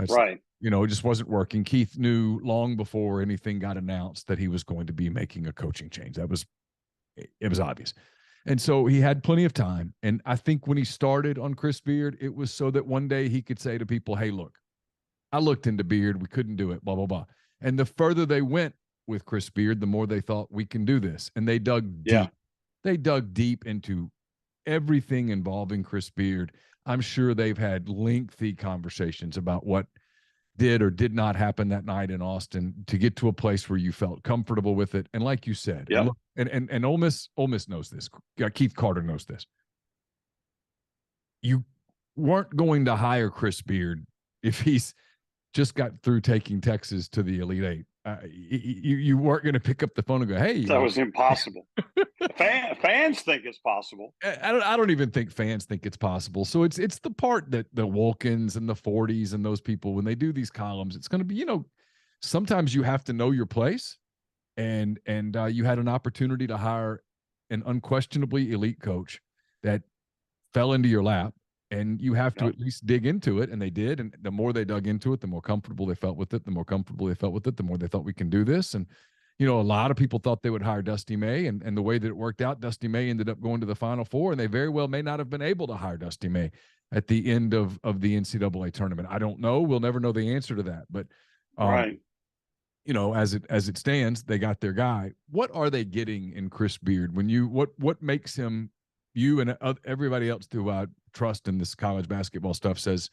Right. You know, it just wasn't working. Keith knew long before anything got announced that he was going to be making a coaching change. It was obvious. And so he had plenty of time. And I think when he started on Chris Beard, it was so that one day he could say to people, hey, look, I looked into Beard. We couldn't do it, blah, blah, blah. And the further they went with Chris Beard, the more they thought we can do this. And they dug deep. They dug deep into everything involving Chris Beard. I'm sure they've had lengthy conversations about what did or did not happen that night in Austin to get to a place where you felt comfortable with it. And like you said, and Ole Miss knows this. Keith Carter knows this. You weren't going to hire Chris Beard if he's just got through taking Texas to the Elite Eight. you weren't going to pick up the phone and go, "Hey." That was impossible. Fans think it's possible. I don't even think fans think it's possible. So it's the part that the Wolkins and the 40s and those people, when they do these columns, it's going to be, sometimes you have to know your place, and you had an opportunity to hire an unquestionably elite coach that fell into your lap, and you have to at least dig into it. And they did. And the more they dug into it, the more comfortable they felt with it, the more they thought we can do this. And, a lot of people thought they would hire Dusty May, and the way that it worked out, Dusty May ended up going to the Final Four, and they very well may not have been able to hire Dusty May at the end of the NCAA tournament. I don't know. We'll never know the answer to that. But, right. As it stands, they got their guy. What are they getting in Chris Beard? What makes him, you and everybody else who trust in this college basketball stuff says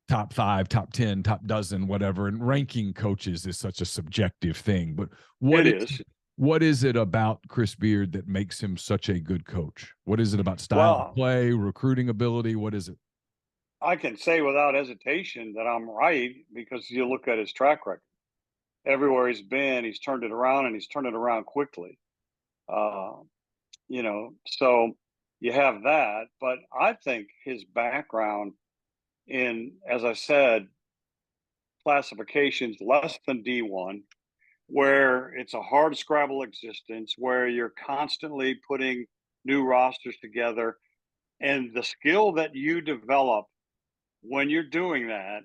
top 5, top 10, top dozen, whatever. And ranking coaches is such a subjective thing. But what is it about Chris Beard that makes him such a good coach? What is it about style of play, recruiting ability? What is it? I can say without hesitation that I'm right, because you look at his track record. Everywhere he's been, he's turned it around, and he's turned it around quickly. So you have that. But I think his background in, as I said, classifications less than D1, where it's a hard scrabble existence, where you're constantly putting new rosters together, and the skill that you develop when you're doing that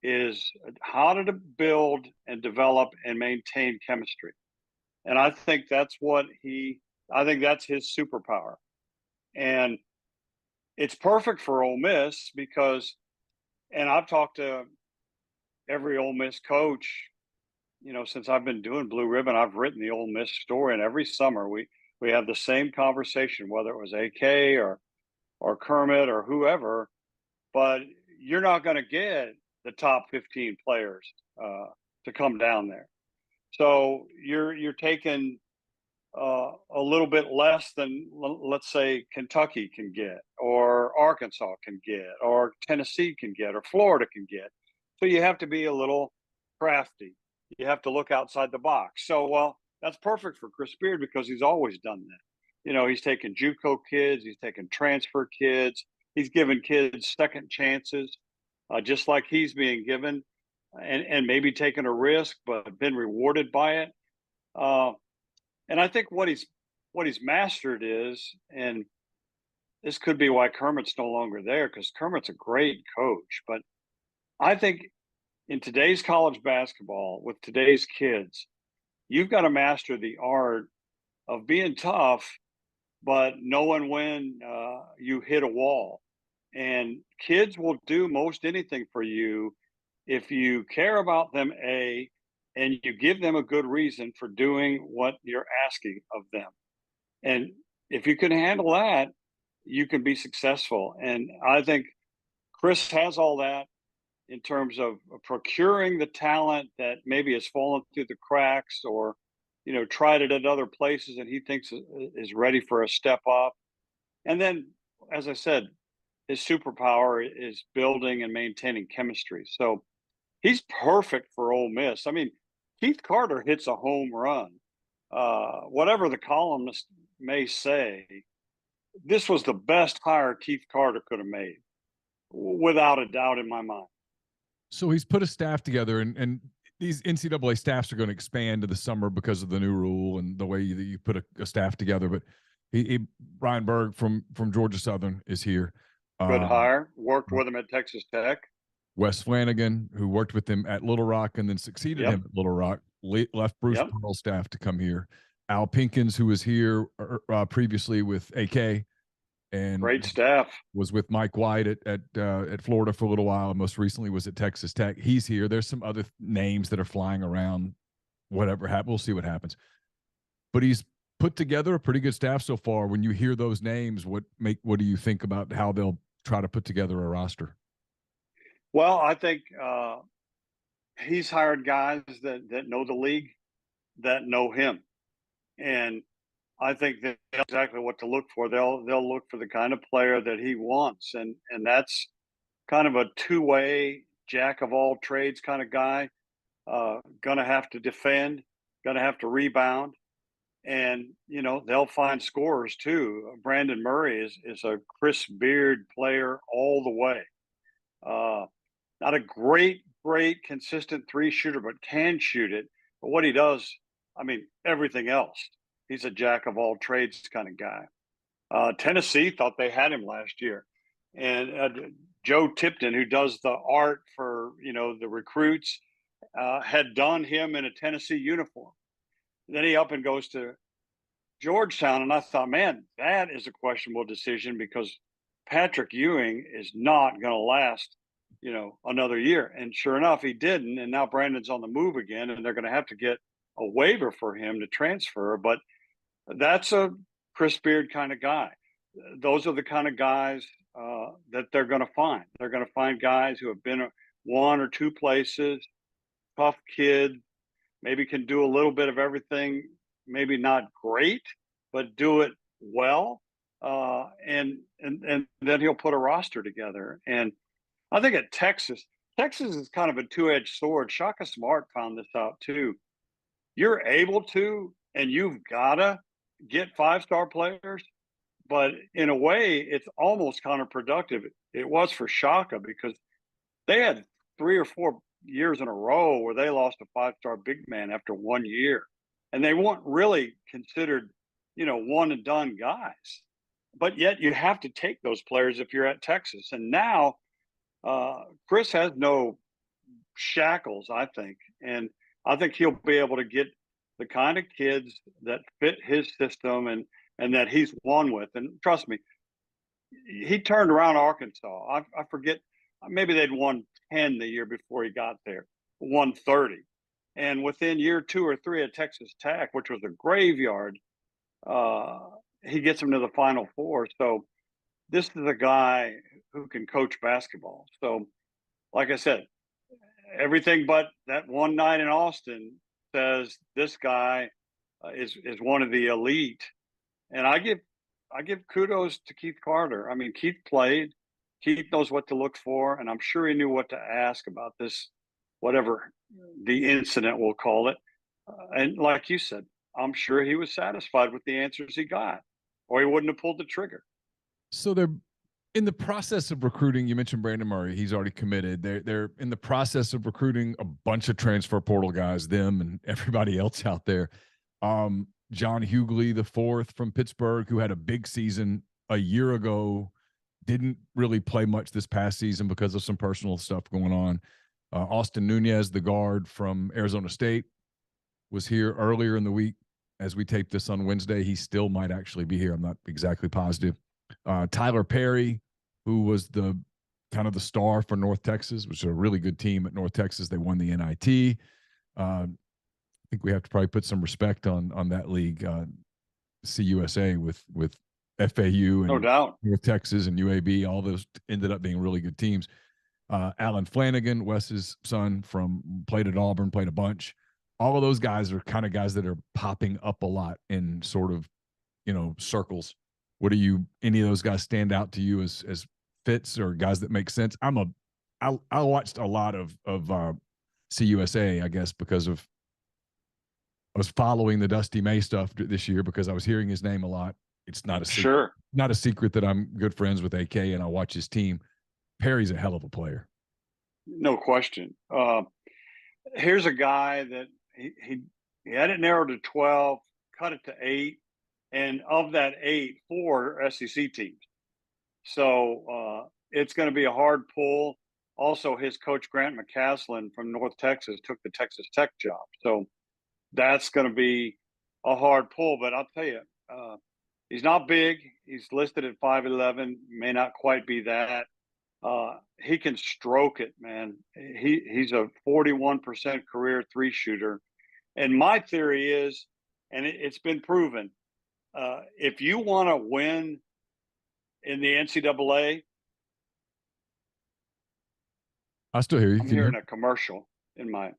is how to build and develop and maintain chemistry. And I think that's his superpower. And it's perfect for Ole Miss because, and I've talked to every Ole Miss coach, since I've been doing Blue Ribbon. I've written the Ole Miss story, and every summer we have the same conversation, whether it was AK or Kermit or whoever, but you're not going to get the top 15 players to come down there. So you're taking a little bit less than, let's say, Kentucky can get, or Arkansas can get, or Tennessee can get, or Florida can get. So you have to be a little crafty. You have to look outside the box. So, that's perfect for Chris Beard because he's always done that. He's taken JUCO kids, he's taken transfer kids, he's given kids second chances, just like he's being given, and maybe taken a risk, but been rewarded by it. And I think what he's mastered is, and this could be why Kermit's no longer there, because Kermit's a great coach, but I think in today's college basketball with today's kids, you've got to master the art of being tough, but knowing when you hit a wall. And kids will do most anything for you if you care about them, and you give them a good reason for doing what you're asking of them. And if you can handle that, you can be successful. And I think Chris has all that in terms of procuring the talent that maybe has fallen through the cracks, or, tried it at other places and he thinks is ready for a step up. And then, as I said, his superpower is building and maintaining chemistry. So he's perfect for Ole Miss. I mean, Keith Carter hits a home run. Whatever the columnist may say, this was the best hire Keith Carter could have made, without a doubt in my mind. So he's put a staff together, and these NCAA staffs are going to expand to the summer because of the new rule and the way that you put a staff together. But Brian Berg from Georgia Southern is here. Good hire. Worked with him at Texas Tech. Wes Flanagan, who worked with him at Little Rock and then succeeded him at Little Rock, left Bruce Pearl's staff to come here. Al Pinkins, who was here previously with AK, and great staff, was with Mike White at Florida for a little while, and most recently was at Texas Tech. He's here. There's some other names that are flying around. Whatever happens, we'll see what happens. But he's put together a pretty good staff so far. When you hear those names, what do you think about how they'll try to put together a roster? Well, I think he's hired guys that know the league, that know him, and I think they know exactly what to look for. They'll look for the kind of player that he wants, and that's kind of a two-way jack of all trades kind of guy. going to have to defend, going to have to rebound. And, they'll find scorers too. Brandon Murray is a Chris Beard player all the way. Not a great, consistent three shooter, but can shoot it. But what he does, everything else. He's a jack of all trades kind of guy. Tennessee thought they had him last year. And Joe Tipton, who does the art for, the recruits, had donned him in a Tennessee uniform. Then he up and goes to Georgetown. And I thought, man, that is a questionable decision because Patrick Ewing is not going to last, another year. And sure enough, he didn't. And now Brandon's on the move again, and they're going to have to get a waiver for him to transfer. But that's a Chris Beard kind of guy. Those are the kind of guys that they're going to find. They're going to find guys who have been one or two places, tough kid, maybe can do a little bit of everything, maybe not great, but do it well. And then he'll put a roster together. And I think at Texas is kind of a two-edged sword. Shaka Smart found this out too. You're able to, and you've got to get five-star players, but in a way, it's almost counterproductive. It was for Shaka because they had 3 or 4 years in a row where they lost a five-star big man after 1 year. And they weren't really considered, one and done guys. But yet you have to take those players if you're at Texas. And now Chris has no shackles, I think. And I think he'll be able to get the kind of kids that fit his system and that he's won with. And trust me, he turned around Arkansas. I forget, maybe they'd won 10 the year before he got there, won 30. And within year 2 or 3 at Texas Tech, which was a graveyard, he gets them to the Final Four. So this is a guy who can coach basketball. So, like I said, everything but that one night in Austin says this guy is one of the elite. And I give kudos to Keith Carter. Keith played. Keith knows what to look for, and I'm sure he knew what to ask about this, whatever the incident we'll call it. And like you said, I'm sure he was satisfied with the answers he got, or he wouldn't have pulled the trigger. So they're in the process of recruiting. You mentioned Brandon Murray; he's already committed. They're in the process of recruiting a bunch of transfer portal guys, them and everybody else out there. John Hughley, the fourth from Pittsburgh, who had a big season a year ago, didn't really play much this past season because of some personal stuff going on. Austin Nunez, the guard from Arizona State, was here earlier in the week. As we tape this on Wednesday, he still might actually be here. I'm not exactly positive. Tyler Perry, who was the kind of the star for North Texas, which is a really good team at North Texas. They won the NIT. I think we have to probably put some respect on that league, CUSA with FAU and no doubt. North Texas and UAB. All those ended up being really good teams. Alan Flanagan, Wes's son, played at Auburn, played a bunch. All of those guys are kind of guys that are popping up a lot in sort of, circles. Any of those guys stand out to you as fits or guys that make sense? I watched a lot of CUSA, I guess, because I was following the Dusty May stuff this year because I was hearing his name a lot. It's not a secret. Sure. Not a secret that I'm good friends with AK and I watch his team. Perry's a hell of a player. No question. Here's a guy that he had it narrowed to 12, cut it to 8, and of that 8, 4 SEC teams. So it's going to be a hard pull. Also, his coach Grant McCaslin from North Texas took the Texas Tech job. So that's going to be a hard pull. But I'll tell you, he's not big. He's listed at 5'11", may not quite be that. He can stroke it, man. He's a 41% career 3-shooter. And my theory is, and it's been proven, if you want to win in the NCAA, I still hear you. I'm hearing a commercial in my.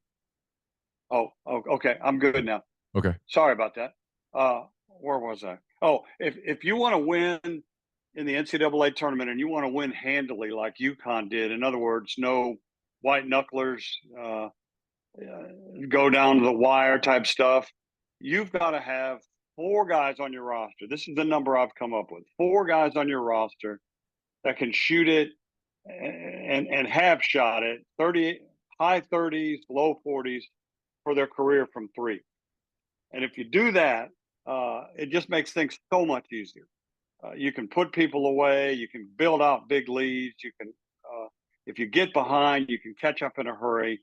Oh, okay. I'm good now. Okay. Sorry about that. Where was I? Oh, if you want to win in the NCAA tournament and you want to win handily like UConn did, in other words, no white knucklers, go down to the wire type stuff. You've got to have 4 guys on your roster. This is the number I've come up with. 4 guys on your roster that can shoot it and have shot it 30, high 30s, low 40s for their career from 3. And if you do that, it just makes things so much easier. You can put people away. You can build out big leads. You can, if you get behind, you can catch up in a hurry.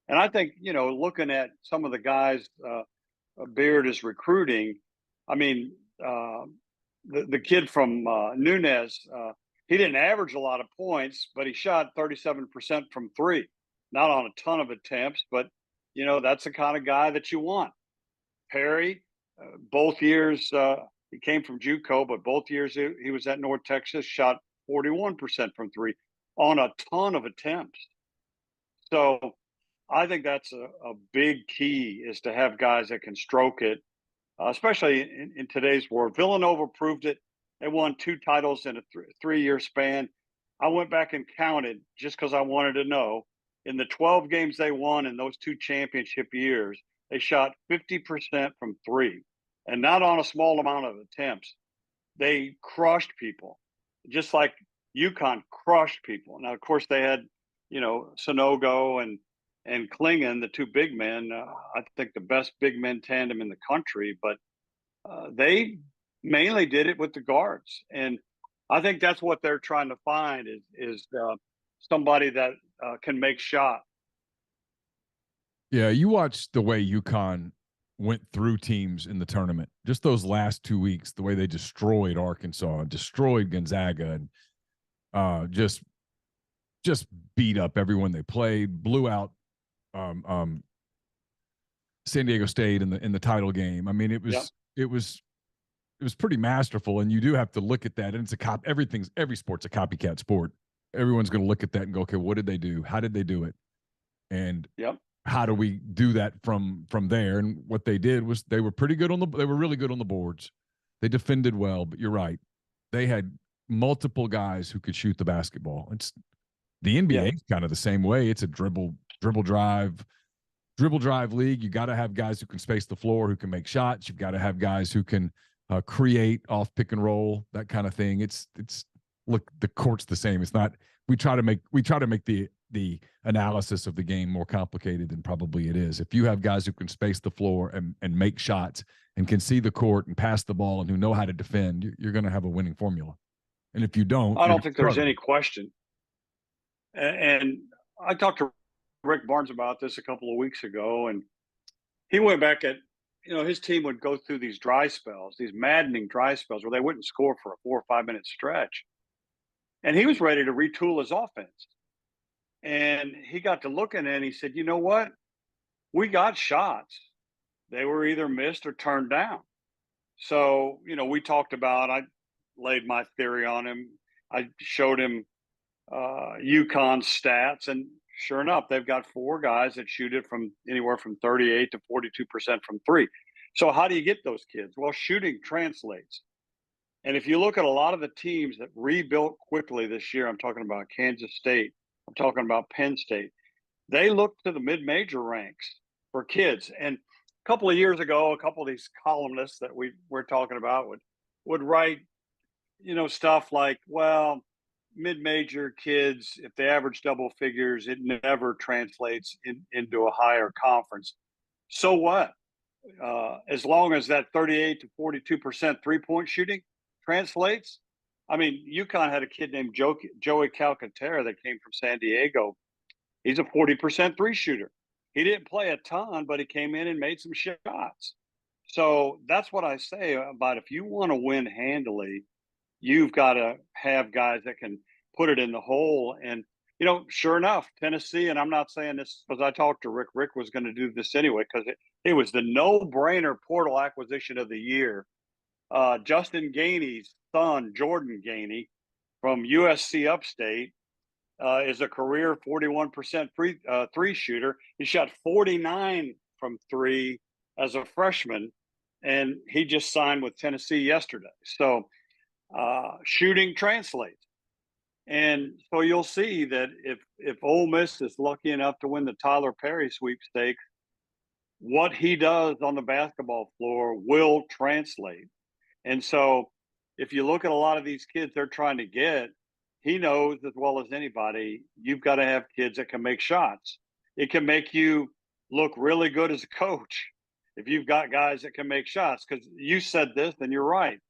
And I think, looking at some of the guys Beard is recruiting, I mean, the kid from Nunez, he didn't average a lot of points, but he shot 37% from 3. Not on a ton of attempts, but, that's the kind of guy that you want. Perry, both years, he came from JUCO, but both years he was at North Texas, shot 41% from 3 on a ton of attempts. So I think that's a big key, is to have guys that can stroke it, especially in today's world. Villanova proved it. They won 2 titles in a 3-year span. I went back and counted just because I wanted to know. In the 12 games they won in those 2 championship years, they shot 50% from 3, and not on a small amount of attempts. They crushed people, just like UConn crushed people. Now, of course, they had, Sonogo and Klingon, the 2 big men. I think the best big men tandem in the country, but they mainly did it with the guards. And I think that's what they're trying to find is somebody that can make shots. Yeah, you watched the way UConn went through teams in the tournament. Just those last 2 weeks, the way they destroyed Arkansas, destroyed Gonzaga, and just beat up everyone they played, blew out San Diego State in the title game. I mean, it was pretty masterful, and you do have to look at that. And it's every sport's a copycat sport. Everyone's going to look at that and go, okay, what did they do? How did they do it? And how do we do that from there? And what they did was they were pretty good they were really good on the boards. They defended well, but you're right. They had multiple guys who could shoot the basketball. It's the NBA is kind of the same way. It's a dribble drive league. You got to have guys who can space the floor, who can make shots. You've got to have guys who can create off pick and roll, that kind of thing. It's look, the court's the same. It's not. We try to make the analysis of the game more complicated than probably it is. If you have guys who can space the floor and make shots and can see the court and pass the ball and who know how to defend, you're going to have a winning formula. And if you don't, I don't think there's any question. And I talked to Rick Barnes about this a couple of weeks ago, and he went back at, his team would go through these dry spells, these maddening dry spells where they wouldn't score for a 4 or 5 minute stretch. And he was ready to retool his offense. And he got to looking at it and he said, you know what? We got shots. They were either missed or turned down. So, we talked about, I laid my theory on him. I showed him UConn's stats, and sure enough, they've got 4 guys that shoot it from anywhere from 38 to 42% from 3. So how do you get those kids? Well, shooting translates. And if you look at a lot of the teams that rebuilt quickly this year, I'm talking about Kansas State, I'm talking about Penn State, they look to the mid-major ranks for kids. And a couple of years ago, a couple of these columnists that we're talking about would write, stuff like, well, mid-major kids, if they average double figures, it never translates into a higher conference. So what? As long as that 38 to 42% three-point shooting translates. I mean, UConn had a kid named Joey Calcaterra that came from San Diego. He's a 40% 3 shooter. He didn't play a ton, but he came in and made some shots. So that's what I say about, if you want to win handily, you've got to have guys that can put it in the hole. And, sure enough, Tennessee, and I'm not saying this because I talked to Rick. Rick was going to do this anyway because it was the no-brainer portal acquisition of the year. Justin Gainey's son, Jordan Gainey, from USC Upstate, is a career 41% 3 shooter. He shot 49 from 3 as a freshman, and he just signed with Tennessee yesterday. So shooting translates. And so you'll see that if Ole Miss is lucky enough to win the Tyler Perry sweepstakes, what he does on the basketball floor will translate. And so if you look at a lot of these kids they're trying to get, he knows as well as anybody, you've got to have kids that can make shots. It can make you look really good as a coach if you've got guys that can make shots. Because you said this, and you're right.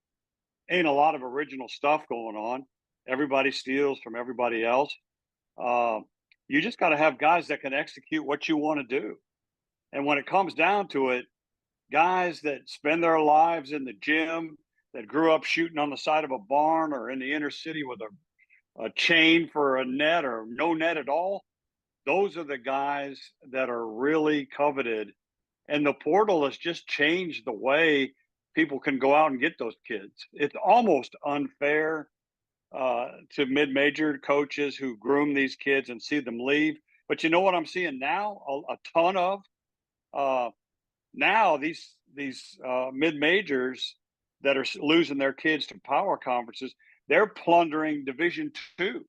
Ain't a lot of original stuff going on. Everybody steals from everybody else. You just got to have guys that can execute what you want to do. And when it comes down to it, guys that spend their lives in the gym, that grew up shooting on the side of a barn or in the inner city with a chain for a net or no net at all, those are the guys that are really coveted. And the portal has just changed the way people can go out and get those kids. It's almost unfair to mid-major coaches who groom these kids and see them leave. But you know what I'm seeing now? A ton of now these mid-majors that are losing their kids to power conferences, they're plundering Division II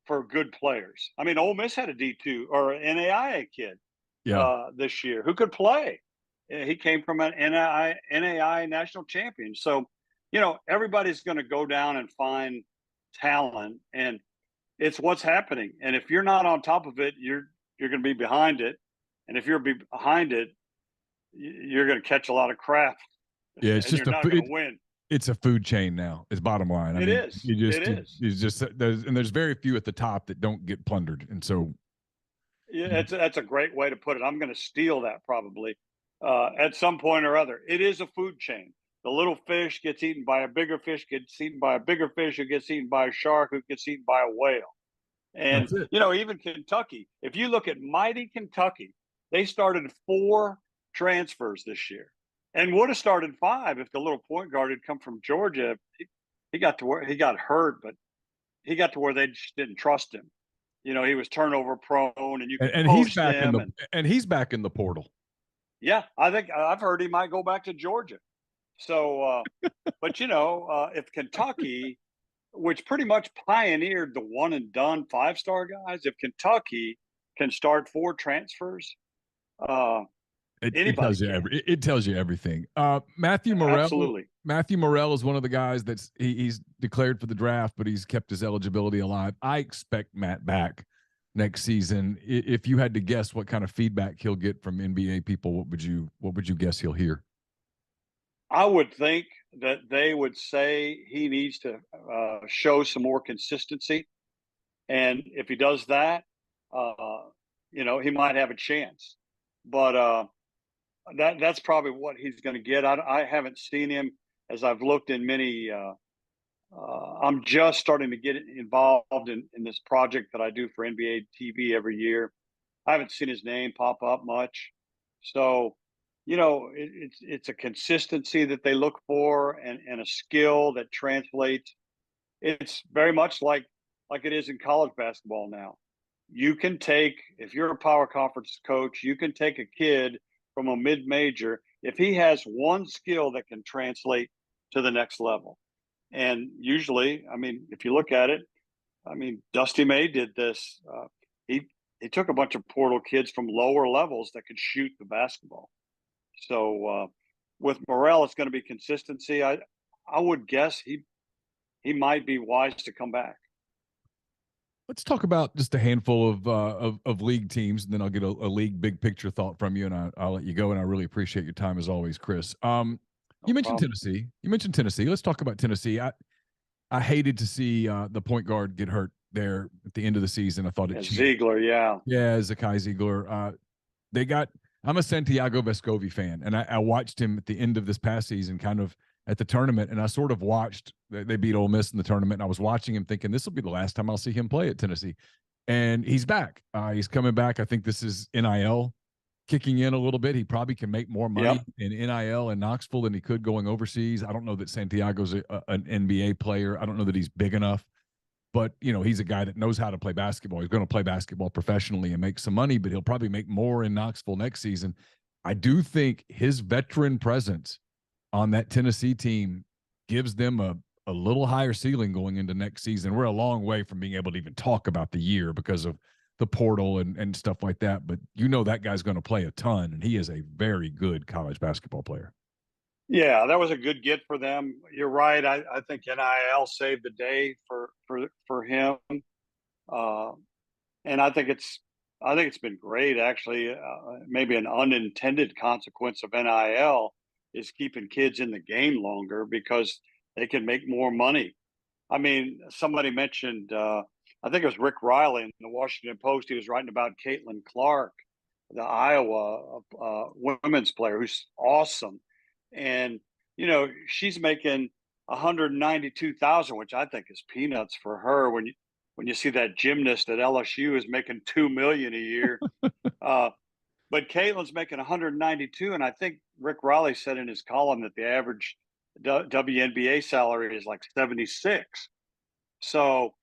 for good players. I mean, Ole Miss had a D2 or an NAIA kid this year who could play. He came from an NAIA national champion. So, you know, everybody's going to go down and find talent, and it's what's happening. And if you're not on top of it, you're going to be behind it. And if you're behind it, you're going to catch a lot of crap. Yeah, it's just you're not going to win. It's a food chain now. Is bottom line. It is. There's very few at the top that don't get plundered, and so yeah, that's a great way to put it. I'm going to steal that probably at some point or other. It is a food chain. The little fish gets eaten by a bigger fish, gets eaten by a bigger fish, who gets eaten by a shark, who gets eaten by a whale. And you know, even Kentucky. If you look at mighty Kentucky, they started 4 transfers this year, and would have started 5 if the little point guard had come from Georgia. He got to where he got hurt, but he got to where they just didn't trust him. You know, he was turnover prone, and you could he's back he's back in the portal. Yeah, I think I've heard he might go back to Georgia. So, but you know, if Kentucky, which pretty much pioneered the one and done 5-star guys, if Kentucky can start 4 transfers, it tells you everything. Matthew Morrell. Absolutely. Matthew Morrell is one of the guys he's declared for the draft, but he's kept his eligibility alive. I expect Matt back next season. If you had to guess what kind of feedback he'll get from NBA people, what would you guess he'll hear? I would think that they would say he needs to show some more consistency, and if he does that, you know, he might have a chance. But that's probably what he's going to get. I haven't seen him as I've looked in many. I'm just starting to get involved in this project that I do for NBA TV every year. I haven't seen his name pop up much. So, you know, it's a consistency that they look for and a skill that translates. It's very much like it is in college basketball now. You can take, if you're a power conference coach, you can take a kid from a mid-major if he has one skill that can translate to the next level. And usually, I mean, if you look at it, I mean, Dusty May did this. He took a bunch of portal kids from lower levels that could shoot the basketball. So with Morrell, it's going to be consistency. I would guess he might be wise to come back. Let's talk about just a handful of league teams, and then I'll get a league big picture thought from you, and I'll let you go. And I really appreciate your time as always, Chris. You mentioned Tennessee. Let's talk about Tennessee. I hated to see the point guard get hurt there at the end of the season. I thought Ziegler, Zakai Ziegler. I'm a Santiago Vescovi fan, and I watched him at the end of this past season, kind of at the tournament, and I sort of watched they beat Ole Miss in the tournament, and I was watching him thinking this will be the last time I'll see him play at Tennessee. And he's back. He's coming back. I think this is NIL kicking in a little bit. He probably can make more money in NIL in Knoxville than he could going overseas. I don't know that Santiago's an NBA player. I don't know that he's big enough, but you know, he's a guy that knows how to play basketball. He's going to play basketball professionally and make some money, but he'll probably make more in Knoxville next season. I do think his veteran presence on that Tennessee team gives them a little higher ceiling going into next season. We're a long way from being able to even talk about the year because of the portal and stuff like that. But that guy's going to play a ton, and he is a very good college basketball player. Yeah, that was a good get for them. You're right. I think NIL saved the day for him, and I think it's been great actually. Maybe an unintended consequence of NIL is keeping kids in the game longer because they can make more money. I mean, somebody mentioned, I think it was Rick Riley in the Washington Post. He was writing about Caitlin Clark, the Iowa women's player, who's awesome, and she's making 192,000, which I think is peanuts for her. When you see that gymnast at LSU is making $2 million a year, but Caitlin's making 192, and I think Rick Riley said in his column that the average WNBA salary is like 76. So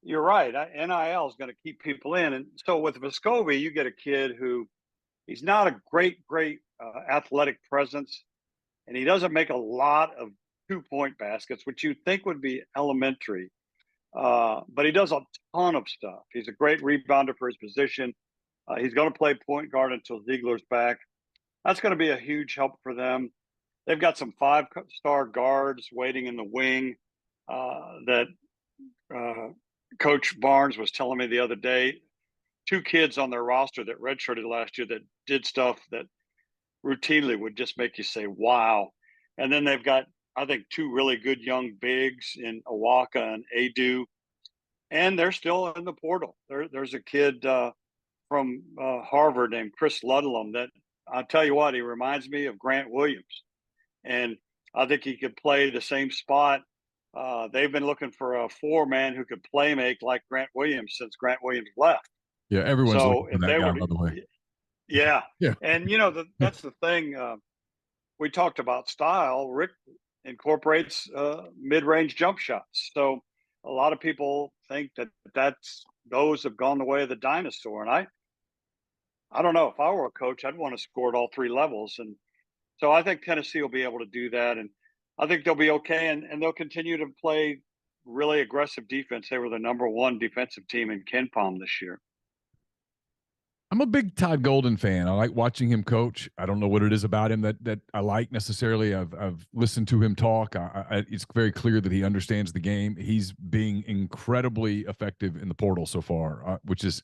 you're right. NIL is going to keep people in. And so with Vescovi, you get a kid who he's not a great athletic presence, and he doesn't make a lot of 2-point baskets, which you'd think would be elementary. But he does a ton of stuff. He's a great rebounder for his position. He's going to play point guard until Ziegler's back. That's going to be a huge help for them. They've got some 5-star guards waiting in the wing that Coach Barnes was telling me the other day. 2 kids on their roster that redshirted last year that did stuff that routinely would just make you say, wow. And then they've got, I think, 2 really good young bigs in Awaka and Adu. And they're still in the portal. There's a kid from Harvard named Chris Ludlam that, I'll tell you what, he reminds me of Grant Williams. And I think he could play the same spot. They've been looking for a 4-man who could play make like Grant Williams since Grant Williams left. Yeah, everyone's looking for that guy, by the way. Yeah. Yeah. And, that's the thing. We talked about style. Rick incorporates mid-range jump shots. So a lot of people think that those have gone the way of the dinosaur. And I don't know. If I were a coach, I'd want to score at all 3 levels. And so I think Tennessee will be able to do that. And I think they'll be okay. And they'll continue to play really aggressive defense. They were the number 1 defensive team in KenPom this year. I'm a big Todd Golden fan. I like watching him coach. I don't know what it is about him that I like necessarily. I've listened to him talk. It's very clear that he understands the game. He's being incredibly effective in the portal so far, which is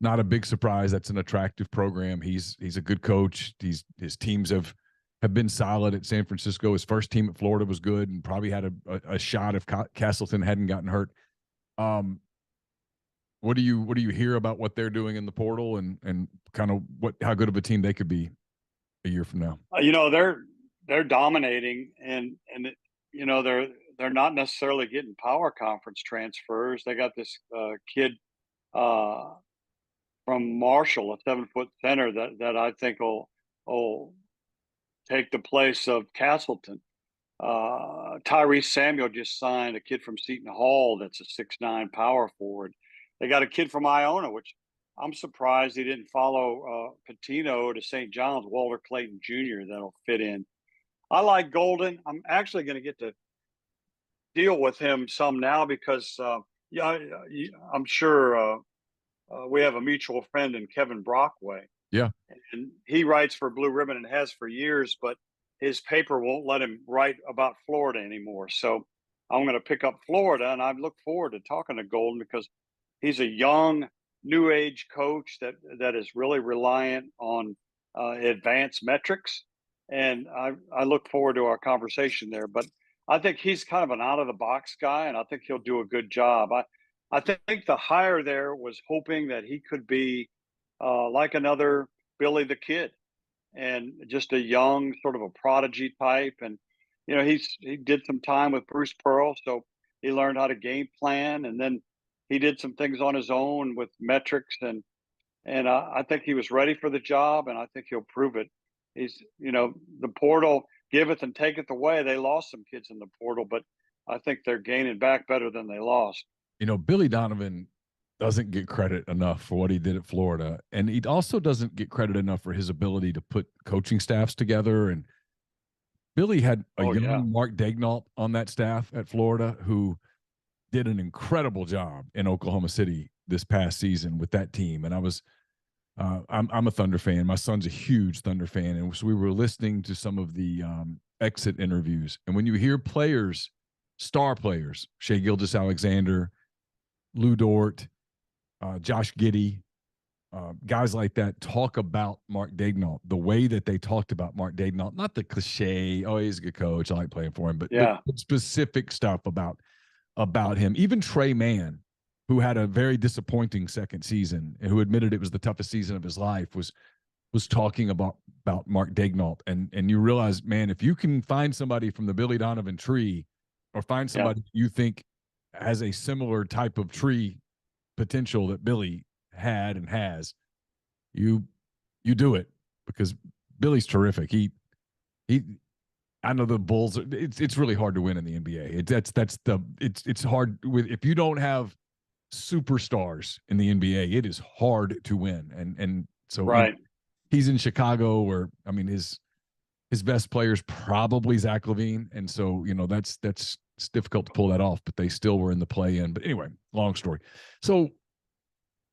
not a big surprise. That's an attractive program. He's a good coach. His teams have been solid at San Francisco. His first team at Florida was good and probably had a shot if Castleton hadn't gotten hurt. What do you hear about what they're doing in the portal and kind of how good of a team they could be a year from now? They're dominating and they're not necessarily getting power conference transfers. They got this kid from Marshall, a 7-foot center that I think will take the place of Castleton. Tyrese Samuel just signed a kid from Seton Hall that's a 6'9" power forward. They got a kid from Iona, which I'm surprised he didn't follow Patino to St. John's, Walter Clayton Jr. That'll fit in. I like Golden. I'm actually going to get to deal with him some now because I'm sure we have a mutual friend in Kevin Brockway. Yeah. And he writes for Blue Ribbon and has for years, but his paper won't let him write about Florida anymore. So I'm going to pick up Florida, and I look forward to talking to Golden because he's a young, new age coach that is really reliant on advanced metrics. And I look forward to our conversation there. But I think he's kind of an out-of-the-box guy, and I think he'll do a good job. I think the hire there was hoping that he could be like another Billy the Kid and just a young sort of a prodigy type. And, he did some time with Bruce Pearl, so he learned how to game plan. And then he did some things on his own with metrics. And I think he was ready for the job, and I think he'll prove it. He's, the portal giveth and taketh away. They lost some kids in the portal, but I think they're gaining back better than they lost. Billy Donovan doesn't get credit enough for what he did at Florida. And he also doesn't get credit enough for his ability to put coaching staffs together and Billy had a young yeah. Mark Daignault on that staff at Florida who did an incredible job in Oklahoma City this past season with that team. And I was, I'm a Thunder fan. My son's a huge Thunder fan. And so we were listening to some of the exit interviews. And when you hear players, star players, Shai Gilgeous-Alexander, Lou Dort, Josh Giddey, guys like that talk about Mark Daignault, the way that they talked about Mark Daignault, not the cliche, oh, he's a good coach, I like playing for him, but the specific stuff about him. Even Trey Mann, who had a very disappointing second season and who admitted it was the toughest season of his life, was talking about Mark Daignault. And you realize, man, if you can find somebody from the Billy Donovan tree or find somebody you think has a similar type of tree potential that Billy had and has, you do it, because Billy's terrific. He I know the Bulls, it's really hard to win in the NBA. It's hard if you don't have superstars in the NBA, it is hard to win. And so right. He's in Chicago, where, I mean, his best player is probably Zach LaVine, and so that's it's difficult to pull that off. But they still were in the play-in. But anyway, long story. So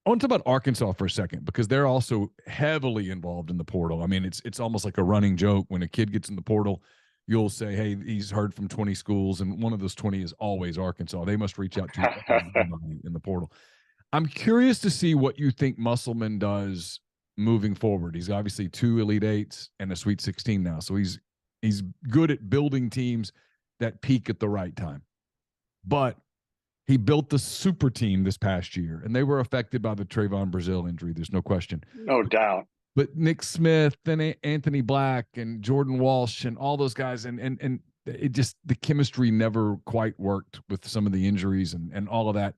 I want to talk about Arkansas for a second, because they're also heavily involved in the portal. I mean, it's almost like a running joke when a kid gets in the portal. You'll say, hey, he's heard from 20 schools, and one of those 20 is always Arkansas. They must reach out to everybody in the portal. I'm curious to see what you think Musselman does moving forward. He's obviously 2 Elite Eights and a Sweet 16 now, so he's good at building teams that peak at the right time. But he built the super team this past year, and they were affected by the Trayvon Brazile injury. There's no question. No doubt. But Nick Smith and Anthony Black and Jordan Walsh and all those guys, and it just, the chemistry never quite worked with some of the injuries and all of that.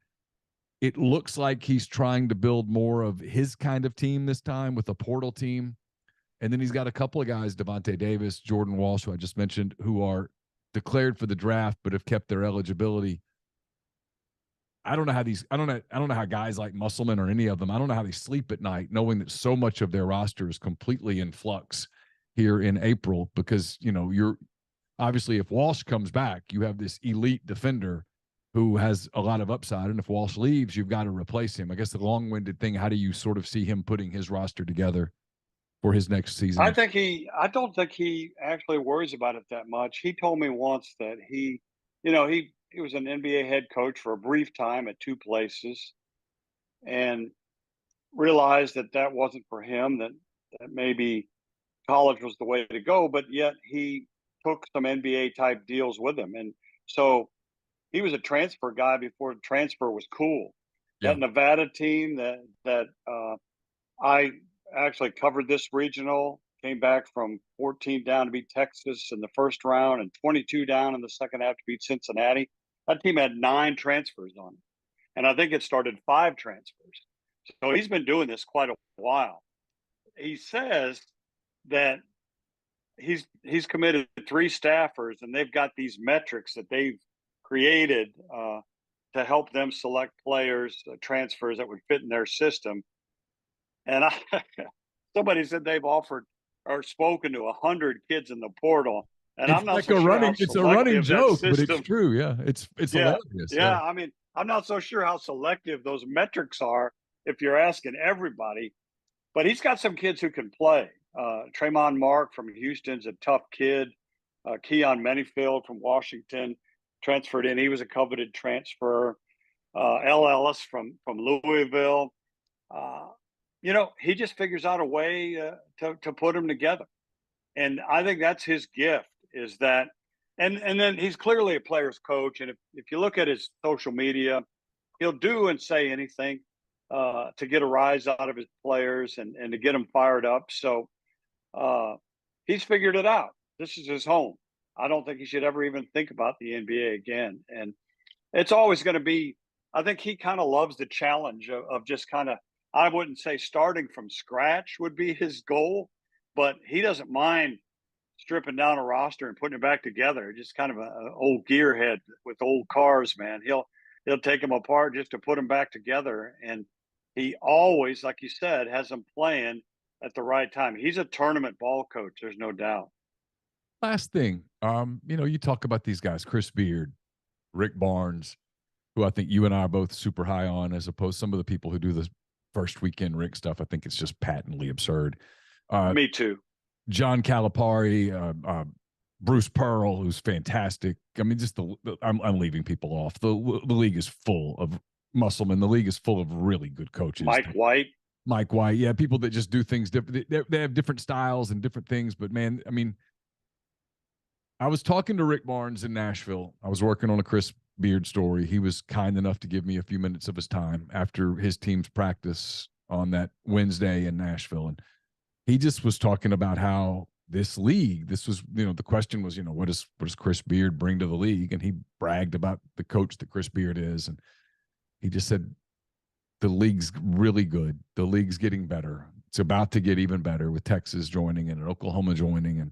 It looks like he's trying to build more of his kind of team this time with a portal team. And then he's got a couple of guys, Devontae Davis, Jordan Walsh, who I just mentioned, who are declared for the draft but have kept their eligibility. I don't know how guys like Musselman or any of them, I don't know how they sleep at night knowing that so much of their roster is completely in flux here in April, because, you're obviously, if Walsh comes back, you have this elite defender who has a lot of upside. And if Walsh leaves, you've got to replace him. I guess the long-winded thing, how do you sort of see him putting his roster together for his next season? I don't think he actually worries about it that much. He told me once that he was an NBA head coach for a brief time at 2 places, and realized that wasn't for him, that maybe college was the way to go, but yet he took some NBA type deals with him. And so he was a transfer guy before transfer was cool. Yeah. That Nevada team that I actually covered this regional, came back from 14 down to beat Texas in the first round and 22 down in the second half to beat Cincinnati. That team had 9 transfers on it. And I think it started 5 transfers. So he's been doing this quite a while. He says that he's committed 3 staffers, and they've got these metrics that they've created to help them select players, transfers that would fit in their system. And somebody said they've offered or spoken to 100 kids in the portal. And it's I'm not like so a sure running, it's a running joke, but it's true. Yeah. It's hilarious. Yeah. I mean, I'm not so sure how selective those metrics are if you're asking everybody, but he's got some kids who can play. Tremont Mark from Houston's a tough kid. Keon Manyfield from Washington transferred in. He was a coveted transfer. L. Ellis from Louisville. He just figures out a way to put them together. And I think that's his gift, is that, and then he's clearly a player's coach. And if you look at his social media, he'll do and say anything to get a rise out of his players and to get them fired up. So he's figured it out. This is his home. I don't think he should ever even think about the NBA again. And it's always going to be, I think he kind of loves the challenge of just kind of, I wouldn't say starting from scratch would be his goal, but he doesn't mind stripping down a roster and putting it back together. Just kind of an old gearhead with old cars, man. He'll take them apart just to put them back together. And he always, like you said, has them playing at the right time. He's a tournament ball coach. There's no doubt. Last thing, you talk about these guys, Chris Beard, Rick Barnes, who I think you and I are both super high on, as opposed to some of the people who do the first weekend Rick stuff. I think it's just patently absurd. Me too. John Calipari, Bruce Pearl, who's fantastic. I mean, just I'm leaving people off. The league is full of Musselman. The league is full of really good coaches. Mike White, yeah, people that just do things different. They have different styles and different things. But man, I mean, I was talking to Rick Barnes in Nashville. I was working on a Chris Beard story. He was kind enough to give me a few minutes of his time after his team's practice on that Wednesday in Nashville, and he just was talking about how this league, this was, the question was, what does Chris Beard bring to the league? And he bragged about the coach that Chris Beard is. And he just said, the league's really good. The league's getting better. It's about to get even better with Texas joining and Oklahoma joining. And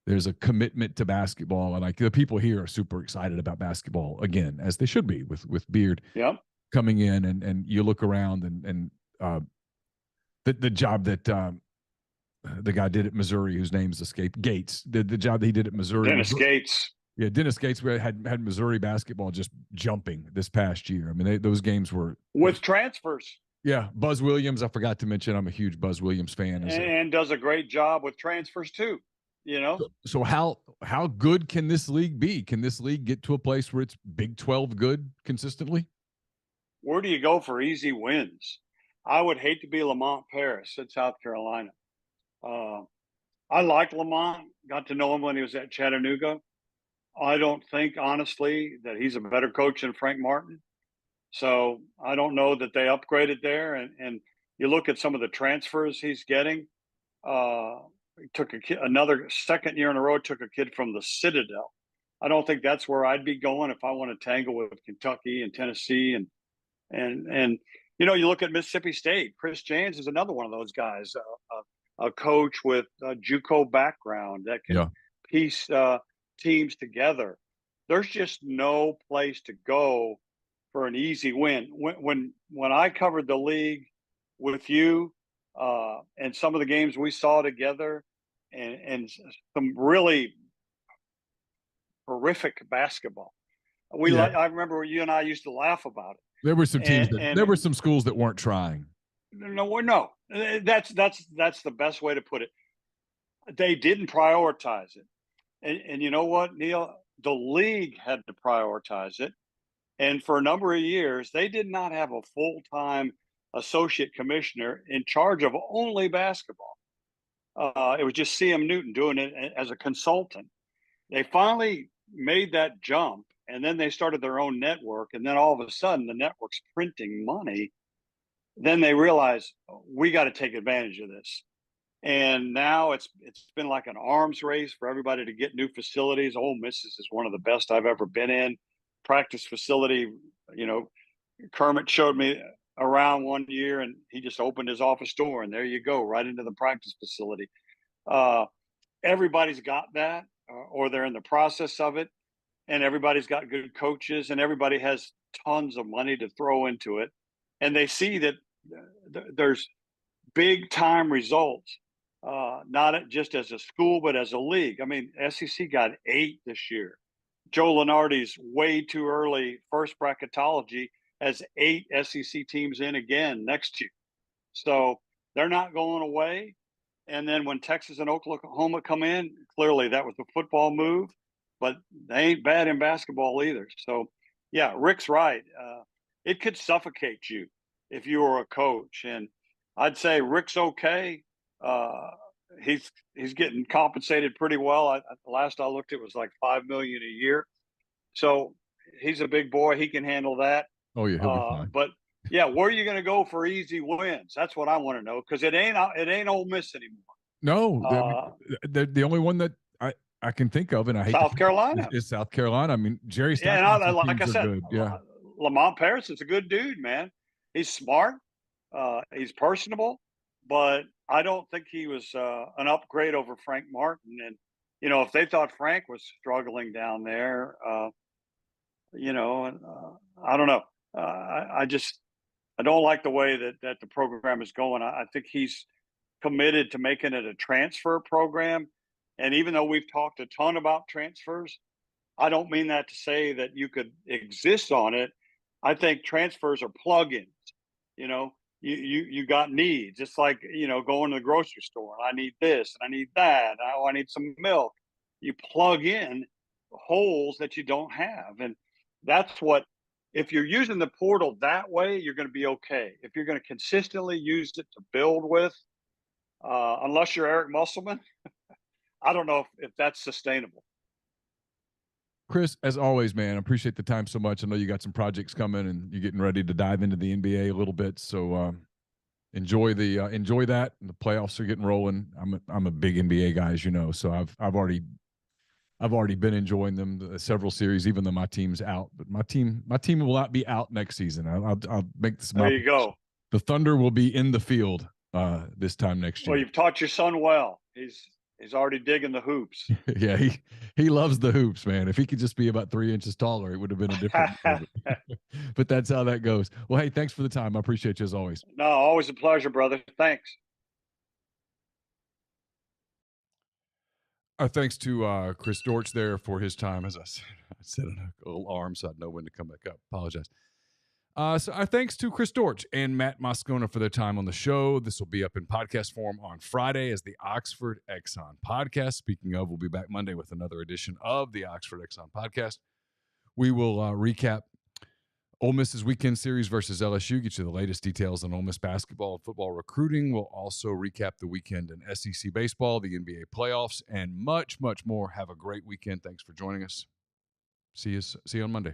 there's a commitment to basketball. And like the people here are super excited about basketball again, as they should be with Beard coming in. And you look around and the job that, the guy did at Missouri, whose name's escaped, Gates, the job that he did at Missouri. Dennis Gates. Yeah, Dennis Gates had Missouri basketball just jumping this past year. I mean, those games were with transfers. Yeah, Buzz Williams. I forgot to mention, I'm a huge Buzz Williams fan, and does a great job with transfers too. So how good can this league be? Can this league get to a place where it's Big 12 good consistently? Where do you go for easy wins? I would hate to be Lamont Paris at South Carolina. I like Lamont, got to know him when he was at Chattanooga. I don't think, honestly, that he's a better coach than Frank Martin. So I don't know that they upgraded there. And you look at some of the transfers he's getting. He took another second year in a row, took a kid from the Citadel. I don't think that's where I'd be going if I want to tangle with Kentucky and Tennessee. And you look at Mississippi State. Chris Jans is another one of those guys. A coach with a JUCO background that can piece teams together. There's just no place to go for an easy win. When I covered the league with you and some of the games we saw together and some really horrific basketball, I remember you and I used to laugh about it. There were some teams there were some schools that weren't trying. No, that's the best way to put it. They didn't prioritize it, and you know what, Neal, the league had to prioritize it, and for a number of years they did not have a full-time associate commissioner in charge of only basketball. It was just C.M. Newton doing it as a consultant. They finally made that jump, and then they started their own network, and then all of a sudden the network's printing money. Then they realized we got to take advantage of this. And now it's been like an arms race for everybody to get new facilities. Ole Miss is one of the best I've ever been in. Practice facility, Kermit showed me around one year and he just opened his office door and there you go, right into the practice facility. Everybody's got that or they're in the process of it. And everybody's got good coaches and everybody has tons of money to throw into it. And they see that there's big time results, not just as a school, but as a league. I mean, SEC got 8 this year. Joe Lunardi's way too early first bracketology has 8 SEC teams in again next year. So they're not going away. And then when Texas and Oklahoma come in, clearly that was the football move, but they ain't bad in basketball either. So, yeah, Rick's right. It could suffocate you if you were a coach. And I'd say Rick's okay. He's getting compensated pretty well. Last I looked, it was like $5 million a year. So he's a big boy. He can handle that. Oh yeah, he'll be fine. But yeah, where are you going to go for easy wins? That's what I want to know because it ain't Ole Miss anymore. No, the only one that I can think of, and I hate South Carolina is South Carolina. I mean, Jerry Stackhouse. Yeah, and like I said, good. Yeah, Lamont Paris is a good dude, man. He's smart. He's personable, but I don't think he was an upgrade over Frank Martin. And if they thought Frank was struggling down there, I don't know. I don't like the way that the program is going. I think he's committed to making it a transfer program. And even though we've talked a ton about transfers, I don't mean that to say that you could exist on it. I think transfers are plugins. You know, you got needs. It's like, going to the grocery store. I need this and I need that. I need some milk. You plug in holes that you don't have. And that's what, if you're using the portal that way, you're going to be okay. If you're going to consistently use it to build with, unless you're Eric Musselman, I don't know if that's sustainable. Chris, as always, man, I appreciate the time so much. I know you got some projects coming and you're getting ready to dive into the NBA a little bit. So enjoy that. And the playoffs are getting rolling. I'm a big NBA guy, as you know. So I've already been enjoying them, several series, even though my team's out. But my team will not be out next season. I'll make this. There you go. The Thunder will be in the field this time next year. Well, you've taught your son well. He's already digging the hoops. Yeah, he loves the hoops, man. If he could just be about 3 inches taller, it would have been a different but that's how that goes. Well, hey, thanks for the time. I appreciate you as always. No, always a pleasure, brother. Thanks. Our thanks to Chris Dortch there for his time. As I said in a little arm, so I'd know when to come back up. Apologize. So our thanks to Chris Dortch and Matt Moscona for their time on the show. This will be up in podcast form on Friday as the Oxford Exxon podcast. Speaking of, we'll be back Monday with another edition of the Oxford Exxon podcast. We will recap Ole Miss's weekend series versus LSU, get you the latest details on Ole Miss basketball and football recruiting. We'll also recap the weekend in SEC baseball, the NBA playoffs, and much, much more. Have a great weekend. Thanks for joining us. See you on Monday.